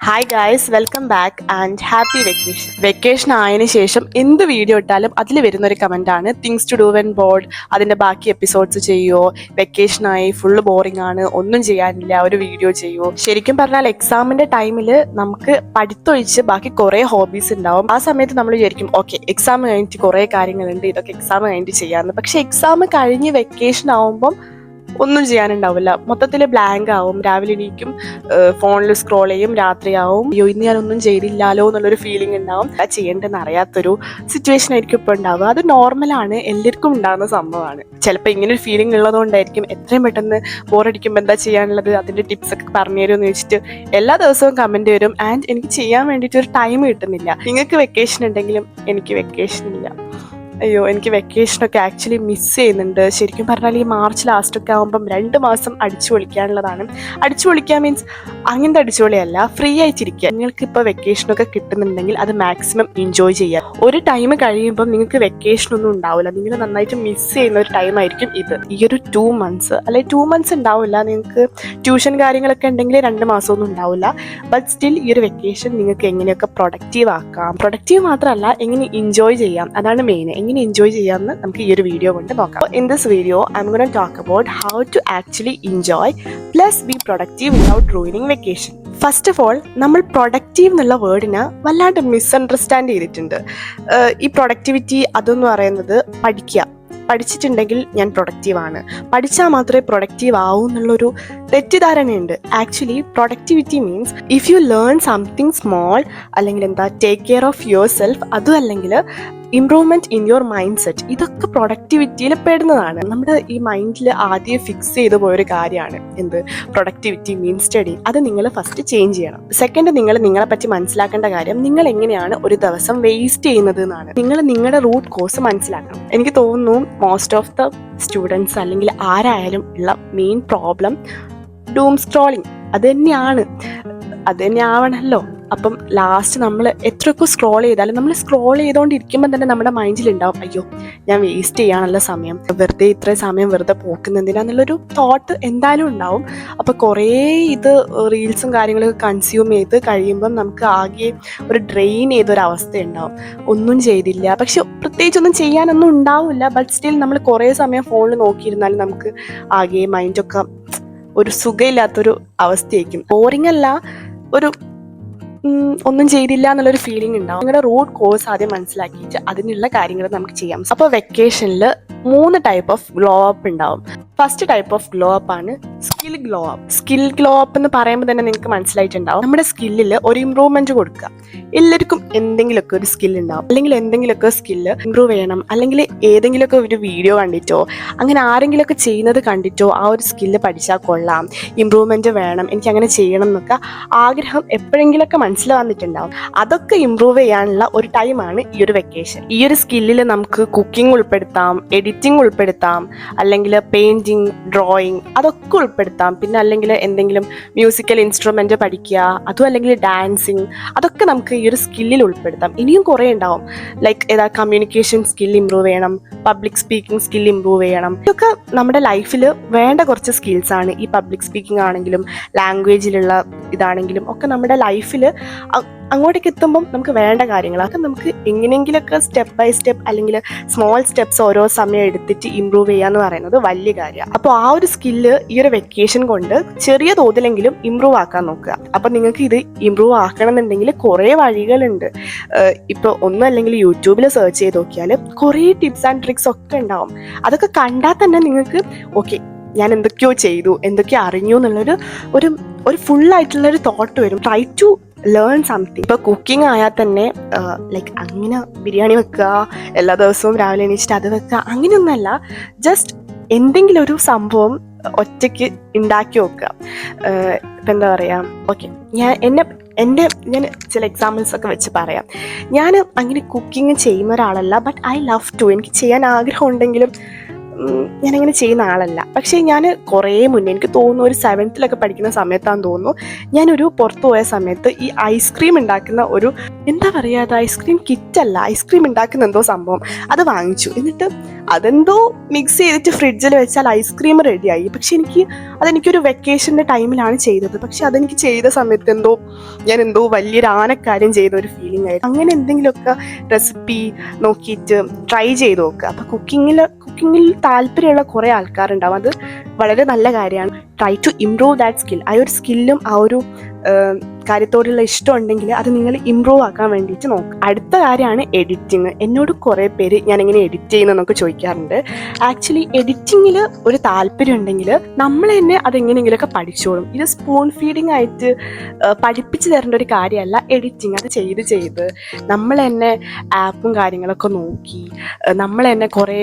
Hi guys, welcome back and happy vacation. Vacation ആയതിനു ശേഷം എന്ത് വീഡിയോ ഇട്ടാലും അതിൽ വരുന്നൊരു കമൻറ്റാണ് things to do when bored. അതിൻ്റെ ബാക്കി എപ്പിസോഡ്സ് ചെയ്യുമോ, വെക്കേഷനായി ഫുള്ള് ബോറിംഗ് ആണ്, ഒന്നും ചെയ്യാനില്ല, ഒരു വീഡിയോ ചെയ്യുമോ. ശരിക്കും പറഞ്ഞാൽ എക്സാമിൻ്റെ ടൈമിൽ നമുക്ക് പഠിത്തൊഴിച്ച് ബാക്കി കുറേ ഹോബീസ് ഉണ്ടാവും. ആ സമയത്ത് നമ്മൾ വിചാരിക്കും ഓക്കെ എക്സാം കഴിഞ്ഞിട്ട് കുറേ കാര്യങ്ങളുണ്ട്, ഇതൊക്കെ എക്സാം കഴിഞ്ഞിട്ട് ചെയ്യാമെന്ന്. പക്ഷേ എക്സാം കഴിഞ്ഞ് വെക്കേഷൻ ആവുമ്പം ഒന്നും ചെയ്യാനുണ്ടാവില്ല, മൊത്തത്തിൽ ബ്ലാങ്ക് ആവും. രാവിലെ എണീക്കും, ഫോണിൽ സ്ക്രോൾ ചെയ്യും, രാത്രിയാവും, അയ്യോ ഇന്ന് ഞാനൊന്നും ചെയ്തില്ലാലോ എന്നുള്ളൊരു ഫീലിംഗ് ഉണ്ടാവും. അത് ചെയ്യേണ്ടതെന്ന് അറിയാത്തൊരു സിറ്റുവേഷൻ ആയിരിക്കും ഇപ്പോൾ ഉണ്ടാവുക. അത് നോർമലാണ്, എല്ലാവർക്കും ഉണ്ടാകുന്ന സംഭവമാണ്. ചിലപ്പോൾ ഇങ്ങനൊരു ഫീലിംഗ് ഉള്ളതുകൊണ്ടായിരിക്കും എത്രയും പെട്ടെന്ന് ബോറടിക്കുമ്പോൾ എന്താ ചെയ്യാനുള്ളത്, അതിൻ്റെ ടിപ്സ് ഒക്കെ പറഞ്ഞു തരുമെന്ന് ചോദിച്ചിട്ട് എല്ലാ ദിവസവും കമൻറ്റ് വരും. ആൻഡ് എനിക്ക് ചെയ്യാൻ വേണ്ടിയിട്ട് ഒരു ടൈം കിട്ടുന്നില്ല. നിങ്ങൾക്ക് വെക്കേഷൻ ഉണ്ടെങ്കിലും എനിക്ക് വെക്കേഷൻ ഇല്ല. അയ്യോ, എനിക്ക് വെക്കേഷനൊക്കെ ആക്ച്വലി മിസ് ചെയ്യുന്നുണ്ട്. ശരിക്കും പറഞ്ഞാൽ ഈ മാർച്ച് ലാസ്റ്റൊക്കെ ആകുമ്പം 2 മാസം അടിച്ചു പൊളിക്കാനുള്ളതാണ്. അടിച്ചു പൊളിക്കാൻ മീൻസ് അങ്ങനത്തെ അടിച്ചുപൊളിയല്ല, ഫ്രീ ആയിട്ടിരിക്കുക. നിങ്ങൾക്ക് ഇപ്പോൾ വെക്കേഷനൊക്കെ കിട്ടുന്നുണ്ടെങ്കിൽ അത് മാക്സിമം എൻജോയ് ചെയ്യുക. ഒരു ടൈം കഴിയുമ്പം നിങ്ങൾക്ക് വെക്കേഷനൊന്നും ഉണ്ടാവില്ല, നിങ്ങൾ നന്നായിട്ട് മിസ് ചെയ്യുന്ന ഒരു ടൈമായിരിക്കും ഇത്. ഈ ഒരു 2 മന്ത്സ് അല്ലെങ്കിൽ 2 മന്ത്സ് ഉണ്ടാവില്ല, നിങ്ങൾക്ക് ട്യൂഷൻ കാര്യങ്ങളൊക്കെ ഉണ്ടെങ്കിൽ 2 മാസമൊന്നും ഉണ്ടാവില്ല. ബട്ട് സ്റ്റിൽ ഈ ഒരു വെക്കേഷൻ നിങ്ങൾക്ക് എങ്ങനെയൊക്കെ പ്രൊഡക്റ്റീവ് ആക്കാം, പ്രൊഡക്റ്റീവ് മാത്രമല്ല എങ്ങനെ എൻജോയ് ചെയ്യാം, അതാണ് മെയിൻ. എങ്ങനെ എൻജോയ് ചെയ്യാമെന്ന് നമുക്ക് ഈ ഒരു വീഡിയോ കൊണ്ട് നോക്കാം. In this video I'm gonna talk about how to actually enjoy plus be productive without ruining vacation. First of all, നമ്മൾ പ്രൊഡക്റ്റീവ് എന്നുള്ള വേർഡിനെ വല്ലാണ്ട് മിസ്അണ്ടർസ്റ്റാൻഡ് ചെയ്തിട്ടുണ്ട്. ഈ പ്രൊഡക്ടിവിറ്റി അതെന്ന് പറയുന്നത് പഠിച്ചിട്ടുണ്ടെങ്കിൽ ഞാൻ പ്രൊഡക്റ്റീവാണ്, പഠിച്ചാൽ മാത്രമേ പ്രൊഡക്റ്റീവ് ആവൂ എന്നുള്ളൊരു തെറ്റിദ്ധാരണയുണ്ട്. Actually productivity means if you learn something small, അല്ലെങ്കിൽ take care of yourself, അതും അല്ലെങ്കിൽ improvement in your mindset, ഇതൊക്കെ പ്രൊഡക്ടിവിറ്റിയിൽ പെടുന്നതാണ്. നമ്മുടെ ഈ മൈൻഡിൽ ആദ്യം ഫിക്സ് ചെയ്തു പോയൊരു കാര്യമാണ് എന്ത്, പ്രൊഡക്ടിവിറ്റി മീൻസ് സ്റ്റഡി. അത് നിങ്ങൾ ഫസ്റ്റ് ചേഞ്ച് ചെയ്യണം. സെക്കൻഡ്, നിങ്ങളെ പറ്റി മനസ്സിലാക്കേണ്ട കാര്യം നിങ്ങൾ എങ്ങനെയാണ് ഒരു ദിവസം വേസ്റ്റ് ചെയ്യുന്നത് എന്നാണ്. നിങ്ങൾ നിങ്ങളുടെ റൂട്ട് കോസ് മനസ്സിലാക്കണം. എനിക്ക് തോന്നുന്നു മോസ്റ്റ് ഓഫ് ദ സ്റ്റുഡൻസ് അല്ലെങ്കിൽ ആരായാലും ഉള്ള മെയിൻ പ്രോബ്ലം ഡൂം സ്ക്രോളിങ് അത് തന്നെ ആവണമല്ലോ. അപ്പം ലാസ്റ്റ് നമ്മൾ എത്രയൊക്കെ സ്ക്രോൾ ചെയ്താലും നമ്മൾ സ്ക്രോൾ ചെയ്തുകൊണ്ടിരിക്കുമ്പോൾ തന്നെ നമ്മുടെ മൈൻഡിലുണ്ടാവും അയ്യോ ഞാൻ വേസ്റ്റ് ചെയ്യാനുള്ള സമയം, വെറുതെ ഇത്രയും സമയം വെറുതെ പോക്കുന്നതിനാന്നുള്ളൊരു തോട്ട് എന്തായാലും ഉണ്ടാവും. അപ്പോൾ കുറേ ഇത് റീൽസും കാര്യങ്ങളൊക്കെ കൺസ്യൂം ചെയ്ത് കഴിയുമ്പം നമുക്ക് ആകെ ഒരു ഡ്രെയിൻ ചെയ്തൊരവസ്ഥ ഉണ്ടാവും. ഒന്നും ചെയ്തില്ല, പക്ഷെ പ്രത്യേകിച്ചൊന്നും ചെയ്യാനൊന്നും ഉണ്ടാവില്ല. ബട്ട് സ്റ്റിൽ നമ്മൾ കുറേ സമയം ഫോണിൽ നോക്കിയിരുന്നാലും നമുക്ക് ആകെ മൈൻഡൊക്കെ ഒരു സുഖമില്ലാത്തൊരു അവസ്ഥയായിരിക്കും. ബോറിംഗ് അല്ല, ഒരു ഒന്നും ചെയ്തില്ല എന്നുള്ളൊരു ഫീലിംഗ് ഉണ്ടാവും. നിങ്ങളുടെ റൂട്ട് കോസ് ആദ്യം മനസ്സിലാക്കിയിട്ട് അതിനുള്ള കാര്യങ്ങൾ നമുക്ക് ചെയ്യാം. അപ്പോൾ വെക്കേഷനിൽ 3 ടൈപ്പ് ഓഫ് ഗ്ലോ അപ്പ് ഉണ്ടാവും. First type of glow up ആണ് skill glow up. Skill glow up എന്ന് പറയുമ്പോൾ തന്നെ നിങ്ങൾക്ക് മനസ്സിലായിട്ടുണ്ടാവും, നമ്മുടെ സ്കില്ലിൽ ഒരു ഇമ്പ്രൂവ്മെന്റ് കൊടുക്കുക. എല്ലാവർക്കും എന്തെങ്കിലുമൊക്കെ ഒരു സ്കിൽ ഉണ്ടാവും, അല്ലെങ്കിൽ എന്തെങ്കിലുമൊക്കെ സ്കില്ല് ഇമ്പ്രൂവ് ചെയ്യണം, അല്ലെങ്കിൽ ഏതെങ്കിലുമൊക്കെ ഒരു വീഡിയോ കണ്ടിട്ടോ അങ്ങനെ ആരെങ്കിലുമൊക്കെ ചെയ്യുന്നത് കണ്ടിട്ടോ ആ ഒരു സ്കില്ല് പഠിച്ചാൽ കൊള്ളാം, ഇമ്പ്രൂവ്മെന്റ് വേണം, എനിക്ക് അങ്ങനെ ചെയ്യണം എന്നൊക്കെ ആഗ്രഹം എപ്പോഴെങ്കിലുമൊക്കെ മനസ്സിൽ വന്നിട്ടുണ്ടാവും. അതൊക്കെ ഇമ്പ്രൂവ് ചെയ്യാനുള്ള ഒരു ടൈമാണ് ഈ ഒരു വെക്കേഷൻ. ഈ ഒരു സ്കില്ലിൽ നമുക്ക് കുക്കിംഗ് ഉൾപ്പെടുത്താം, എഡിറ്റിംഗ് ഉൾപ്പെടുത്താം, അല്ലെങ്കിൽ പെയിന്റിങ്, ഡ്രോയിങ് അതൊക്കെ ഉൾപ്പെടുത്താം. പിന്നെ അല്ലെങ്കിൽ എന്തെങ്കിലും മ്യൂസിക്കൽ ഇൻസ്ട്രുമെന്റ് പഠിക്കുക, അതും അല്ലെങ്കിൽ ഡാൻസിങ്, അതൊക്കെ നമുക്ക് ഈ ഒരു സ്കില്ലിൽ ഉൾപ്പെടുത്താം. ഇനിയും കുറേ ഉണ്ടാവും, ലൈക്ക് കമ്മ്യൂണിക്കേഷൻ സ്കിൽ ഇമ്പ്രൂവ് ചെയ്യണം, പബ്ലിക് സ്പീക്കിംഗ് സ്കിൽ ഇമ്പ്രൂവ് ചെയ്യണം. ഇതൊക്കെ നമ്മുടെ ലൈഫിൽ വേണ്ട കുറച്ച് സ്കിൽസ് ആണ്. ഈ പബ്ലിക് സ്പീക്കിംഗ് ആണെങ്കിലും ലാംഗ്വേജിലുള്ള ഇതാണെങ്കിലും ഒക്കെ നമ്മുടെ ലൈഫിൽ അങ്ങോട്ടേക്ക് എത്തുമ്പം നമുക്ക് വേണ്ട കാര്യങ്ങളൊക്കെ നമുക്ക് എങ്ങനെയെങ്കിലുമൊക്കെ സ്റ്റെപ്പ് ബൈ സ്റ്റെപ്പ് അല്ലെങ്കിൽ സ്മോൾ സ്റ്റെപ്സ് ഓരോ സമയം എടുത്തിട്ട് ഇമ്പ്രൂവ് ചെയ്യുക എന്ന് പറയുന്നത് വലിയ കാര്യമാണ്. അപ്പോൾ ആ ഒരു സ്കില്ല് ഈ ഒരു വെക്കേഷൻ കൊണ്ട് ചെറിയ തോതിലെങ്കിലും ഇമ്പ്രൂവ് ആക്കാൻ നോക്കുക. അപ്പം നിങ്ങൾക്ക് ഇത് ഇമ്പ്രൂവ് ആക്കണം എന്നുണ്ടെങ്കിൽ കുറേ വഴികളുണ്ട്. ഇപ്പോൾ ഒന്നും അല്ലെങ്കിൽ യൂട്യൂബിൽ സെർച്ച് ചെയ്ത് നോക്കിയാൽ കുറേ ടിപ്സ് ആൻഡ് ട്രിക്സ് ഒക്കെ ഉണ്ടാവും. അതൊക്കെ കണ്ടാൽ തന്നെ നിങ്ങൾക്ക് ഓക്കെ ഞാൻ എന്തൊക്കെയോ ചെയ്തു, എന്തൊക്കെയോ അറിഞ്ഞു എന്നുള്ളൊരു ഒരു ഫുള്ളായിട്ടുള്ളൊരു തോട്ട് വരും. Try to learn something. ഇപ്പോൾ കുക്കിംഗ് ആയാൽ തന്നെ ലൈക്ക് അങ്ങനെ ബിരിയാണി വെക്കുക, എല്ലാ ദിവസവും രാവിലെ എണീച്ചിട്ട് അത് വെക്കുക, അങ്ങനെയൊന്നുമല്ല. ജസ്റ്റ് എന്തെങ്കിലും ഒരു സംഭവം ഒറ്റയ്ക്ക് ഉണ്ടാക്കി വെക്കുക. ഇപ്പം എന്താ പറയുക, ഓക്കെ ഞാൻ ചില എക്സാമ്പിൾസ് ഒക്കെ വെച്ച് പറയാം. ഞാൻ അങ്ങനെ കുക്കിംഗ് ചെയ്യുന്ന ഒരാളല്ല, ബട്ട് ഐ ലവ് ടു. എനിക്ക് ചെയ്യാൻ ആഗ്രഹം ഉണ്ടെങ്കിലും ഞാനങ്ങനെ ചെയ്യുന്ന ആളല്ല. പക്ഷേ ഞാൻ കുറേ മുന്നേ, എനിക്ക് തോന്നുന്നു ഒരു 7th പഠിക്കുന്ന സമയത്താണെന്ന് തോന്നുന്നു, ഞാനൊരു പുറത്തു പോയ സമയത്ത് ഈ ഐസ്ക്രീം ഉണ്ടാക്കുന്ന ഒരു, എന്താ പറയുക, അത് ഐസ്ക്രീം കിറ്റല്ല, ഐസ്ക്രീം ഉണ്ടാക്കുന്ന എന്തോ സംഭവം അത് വാങ്ങിച്ചു. എന്നിട്ട് അതെന്തോ മിക്സ് ചെയ്തിട്ട് ഫ്രിഡ്ജിൽ വെച്ചാൽ ഐസ്ക്രീം റെഡിയായി. പക്ഷെ അതെനിക്കൊരു വെക്കേഷൻ്റെ ടൈമിലാണ് ചെയ്തത്. പക്ഷെ അതെനിക്ക് ചെയ്ത സമയത്ത് ഞാൻ എന്തോ വലിയൊരു ആനക്കാര്യം ചെയ്ത ഒരു ഫീലിംഗ് ആയിരുന്നു. അങ്ങനെ എന്തെങ്കിലുമൊക്കെ റെസിപ്പി നോക്കിയിട്ട് ട്രൈ ചെയ്ത് നോക്കുക. അപ്പോൾ കുക്കിങ്ങിൽ താല്പര്യമുള്ള കുറേ ആൾക്കാരുണ്ടാവും. അത് വളരെ നല്ല കാര്യമാണ്. Try to improve that skill. ആ ഒരു സ്കില്ലും ആ ഒരു കാര്യത്തോടുള്ള ഇഷ്ടം ഉണ്ടെങ്കിൽ അത് നിങ്ങൾ ഇമ്പ്രൂവ് ആക്കാൻ വേണ്ടിയിട്ട് നോക്കുക. അടുത്ത കാര്യമാണ് എഡിറ്റിങ്. എന്നോട് കുറേ പേര് ഞാനിങ്ങനെ എഡിറ്റ് ചെയ്യുന്നതെന്നൊക്കെ ചോദിക്കാറുണ്ട്. ആക്ച്വലി എഡിറ്റിങ്ങിൽ ഒരു താല്പര്യം ഉണ്ടെങ്കിൽ നമ്മൾ തന്നെ അതെങ്ങനെയെങ്കിലുമൊക്കെ പഠിച്ചോളും. ഇത് സ്പൂൺ ഫീഡിങ് ആയിട്ട് പഠിപ്പിച്ച് തരേണ്ട ഒരു കാര്യമല്ല എഡിറ്റിങ്. അത് ചെയ്ത് നമ്മൾ തന്നെ ആപ്പും കാര്യങ്ങളൊക്കെ നോക്കി നമ്മൾ തന്നെ കുറേ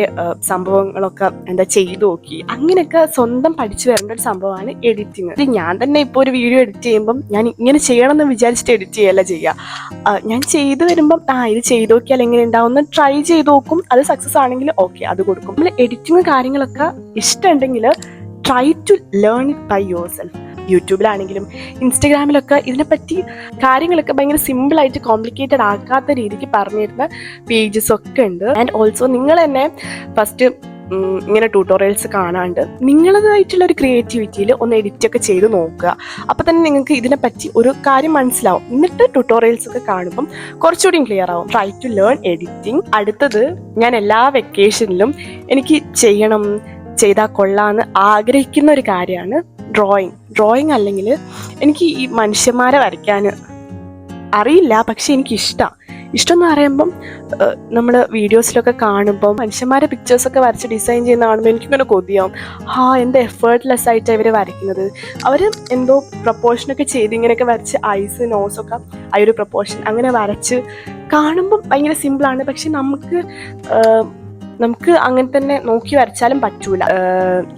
സംഭവങ്ങളൊക്കെ ചെയ്തു നോക്കി അങ്ങനെയൊക്കെ സ്വന്തം പഠിച്ചു വരേണ്ട ഒരു സംഭവമാണ് എഡിറ്റിങ്. ഇത് ഞാൻ തന്നെ ഇപ്പോൾ ഒരു വീഡിയോ എഡിറ്റ് ചെയ്യുമ്പം ഞാൻ ഇങ്ങനെ ചെയ്യണമെന്ന് വിചാരിച്ചിട്ട് എഡിറ്റ് ചെയ്യല്ല ചെയ്യുക. ഞാൻ ചെയ്ത് വരുമ്പം ഇത് ചെയ്ത് നോക്കിയാൽ എങ്ങനെ ഉണ്ടാവും ട്രൈ ചെയ്ത് നോക്കും. അത് സക്സസ് ആണെങ്കിൽ ഓക്കെ, അത് കൊടുക്കും. നമ്മൾ എഡിറ്റിങ് കാര്യങ്ങളൊക്കെ ഇഷ്ടമുണ്ടെങ്കിൽ try to learn it by yourself. യൂട്യൂബിലാണെങ്കിലും ഇൻസ്റ്റഗ്രാമിലൊക്കെ ഇതിനെപ്പറ്റി കാര്യങ്ങളൊക്കെ ഭയങ്കര സിമ്പിളായിട്ട് കോംപ്ലിക്കേറ്റഡ് ആക്കാത്ത രീതിക്ക് പറഞ്ഞിരുന്ന പേജസ് ഒക്കെ ഉണ്ട്. ആൻഡ് ഓൾസോ നിങ്ങൾ തന്നെ ഫസ്റ്റ് ഇങ്ങനെ ട്യൂട്ടോറിയൽസ് കാണാണ്ട് നിങ്ങളതായിട്ടുള്ള ഒരു ക്രിയേറ്റിവിറ്റിയിൽ ഒന്ന് എഡിറ്റൊക്കെ ചെയ്ത് നോക്കുക. അപ്പോൾ തന്നെ നിങ്ങൾക്ക് ഇതിനെപ്പറ്റി ഒരു കാര്യം മനസ്സിലാവും. എന്നിട്ട് ട്യൂട്ടോറിയൽസ് ഒക്കെ കാണുമ്പം കുറച്ചുകൂടി ക്ലിയർ ആവും. Try to learn editing. അടുത്തത്, ഞാൻ എല്ലാ വെക്കേഷനിലും എനിക്ക് ചെയ്താൽ കൊള്ളാമെന്ന് ആഗ്രഹിക്കുന്ന ഒരു കാര്യമാണ് ഡ്രോയിങ്. അല്ലെങ്കിൽ എനിക്ക് ഈ മനുഷ്യന്മാരെ വരയ്ക്കാൻ അറിയില്ല, പക്ഷെ എനിക്കിഷ്ടമാണ്. ഇഷ്ടം എന്ന് പറയുമ്പം നമ്മൾ വീഡിയോസിലൊക്കെ കാണുമ്പോൾ മനുഷ്യന്മാരെ പിക്ചേഴ്സൊക്കെ വരച്ച് ഡിസൈൻ ചെയ്യുന്ന കാണുമ്പോൾ എനിക്കിങ്ങനെ കൊതിയാവും. എന്താ എഫേർട്ട്ലെസ് ആയിട്ട് അവർ വരയ്ക്കുന്നത്. അവർ എന്തോ പ്രപ്പോർഷനൊക്കെ ചെയ്ത് ഇങ്ങനെയൊക്കെ വരച്ച് ഐസ് നോസൊക്കെ ആ ഒരു പ്രപ്പോർഷൻ അങ്ങനെ വരച്ച് കാണുമ്പം ഭയങ്കര സിമ്പിളാണ്. പക്ഷെ നമുക്ക് അങ്ങനെ തന്നെ നോക്കി വരച്ചാലും പറ്റൂല.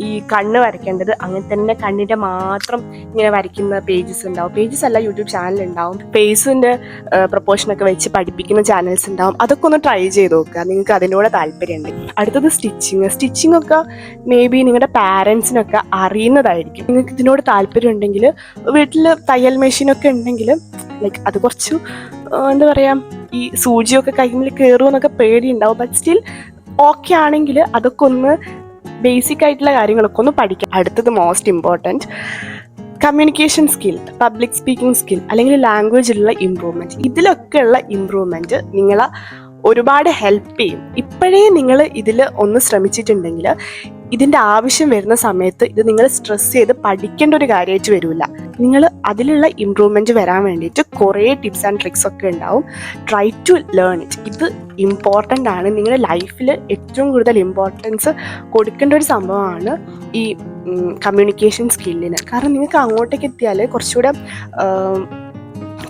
ഈ കണ്ണ് വരയ്ക്കേണ്ടത് അങ്ങനെ തന്നെ കണ്ണിൻ്റെ മാത്രം ഇങ്ങനെ വരയ്ക്കുന്ന പേജസ് ഉണ്ടാവും. പേജസ് അല്ല, യൂട്യൂബ് ചാനൽ ഉണ്ടാവും. ഫേസിൻ്റെ പ്രപ്പോർഷനൊക്കെ വെച്ച് പഠിപ്പിക്കുന്ന ചാനൽസ് ഉണ്ടാവും. അതൊക്കെ ഒന്ന് ട്രൈ ചെയ്ത് നോക്കുക നിങ്ങൾക്ക് അതിനോട് താല്പര്യമുണ്ട്. അടുത്തത് സ്റ്റിച്ചിങ് ഒക്കെ മേ ബി നിങ്ങളുടെ പാരൻസിനൊക്കെ അറിയുന്നതായിരിക്കും. നിങ്ങൾക്ക് ഇതിനോട് താല്പര്യം ഉണ്ടെങ്കിൽ വീട്ടിൽ തയ്യൽ മെഷീനൊക്കെ ഉണ്ടെങ്കിൽ അത് കുറച്ച് എന്താ പറയുക, ഈ സൂചിയൊക്കെ കൈമിൽ കയറുമെന്നൊക്കെ പേടിയുണ്ടാവും. ബട്ട് സ്റ്റിൽ ഓക്കെ ആണെങ്കിൽ അതൊക്കെ ഒന്ന് ബേസിക് ആയിട്ടുള്ള കാര്യങ്ങളൊക്കെ ഒന്ന് പഠിക്കാം. അടുത്തത് most important, communication skill, public speaking skill, അല്ലെങ്കിൽ ലാംഗ്വേജിലുള്ള ഇമ്പ്രൂവ്മെൻറ്റ്. ഇതിലൊക്കെയുള്ള ഇമ്പ്രൂവ്മെൻറ്റ് നിങ്ങളെ ഒരുപാട് ഹെൽപ്പ് ചെയ്യും. ഇപ്പോഴേ നിങ്ങൾ ഇതിൽ ഒന്ന് ശ്രമിച്ചിട്ടുണ്ടെങ്കിൽ ഇതിൻ്റെ ആവശ്യം വരുന്ന സമയത്ത് ഇത് നിങ്ങൾ സ്ട്രെസ് ചെയ്ത് പഠിക്കേണ്ട ഒരു കാര്യമായിട്ട് വരില്ല. നിങ്ങൾ അതിലുള്ള ഇമ്പ്രൂവ്മെൻറ്റ് വരാൻ വേണ്ടിയിട്ട് കുറേ ടിപ്സ് ആൻഡ് ട്രിക്സ് ഒക്കെ ഉണ്ടാവും. Try to learn it. ഇത് ഇമ്പോർട്ടൻ്റ് ആണ്. നിങ്ങളുടെ ലൈഫിൽ ഏറ്റവും കൂടുതൽ ഇമ്പോർട്ടൻസ് കൊടുക്കേണ്ട ഒരു സംഭവമാണ് ഈ കമ്മ്യൂണിക്കേഷൻ സ്കില്ലിന്. കാരണം നിങ്ങൾക്ക് അങ്ങോട്ടേക്ക് എത്തിയാൽ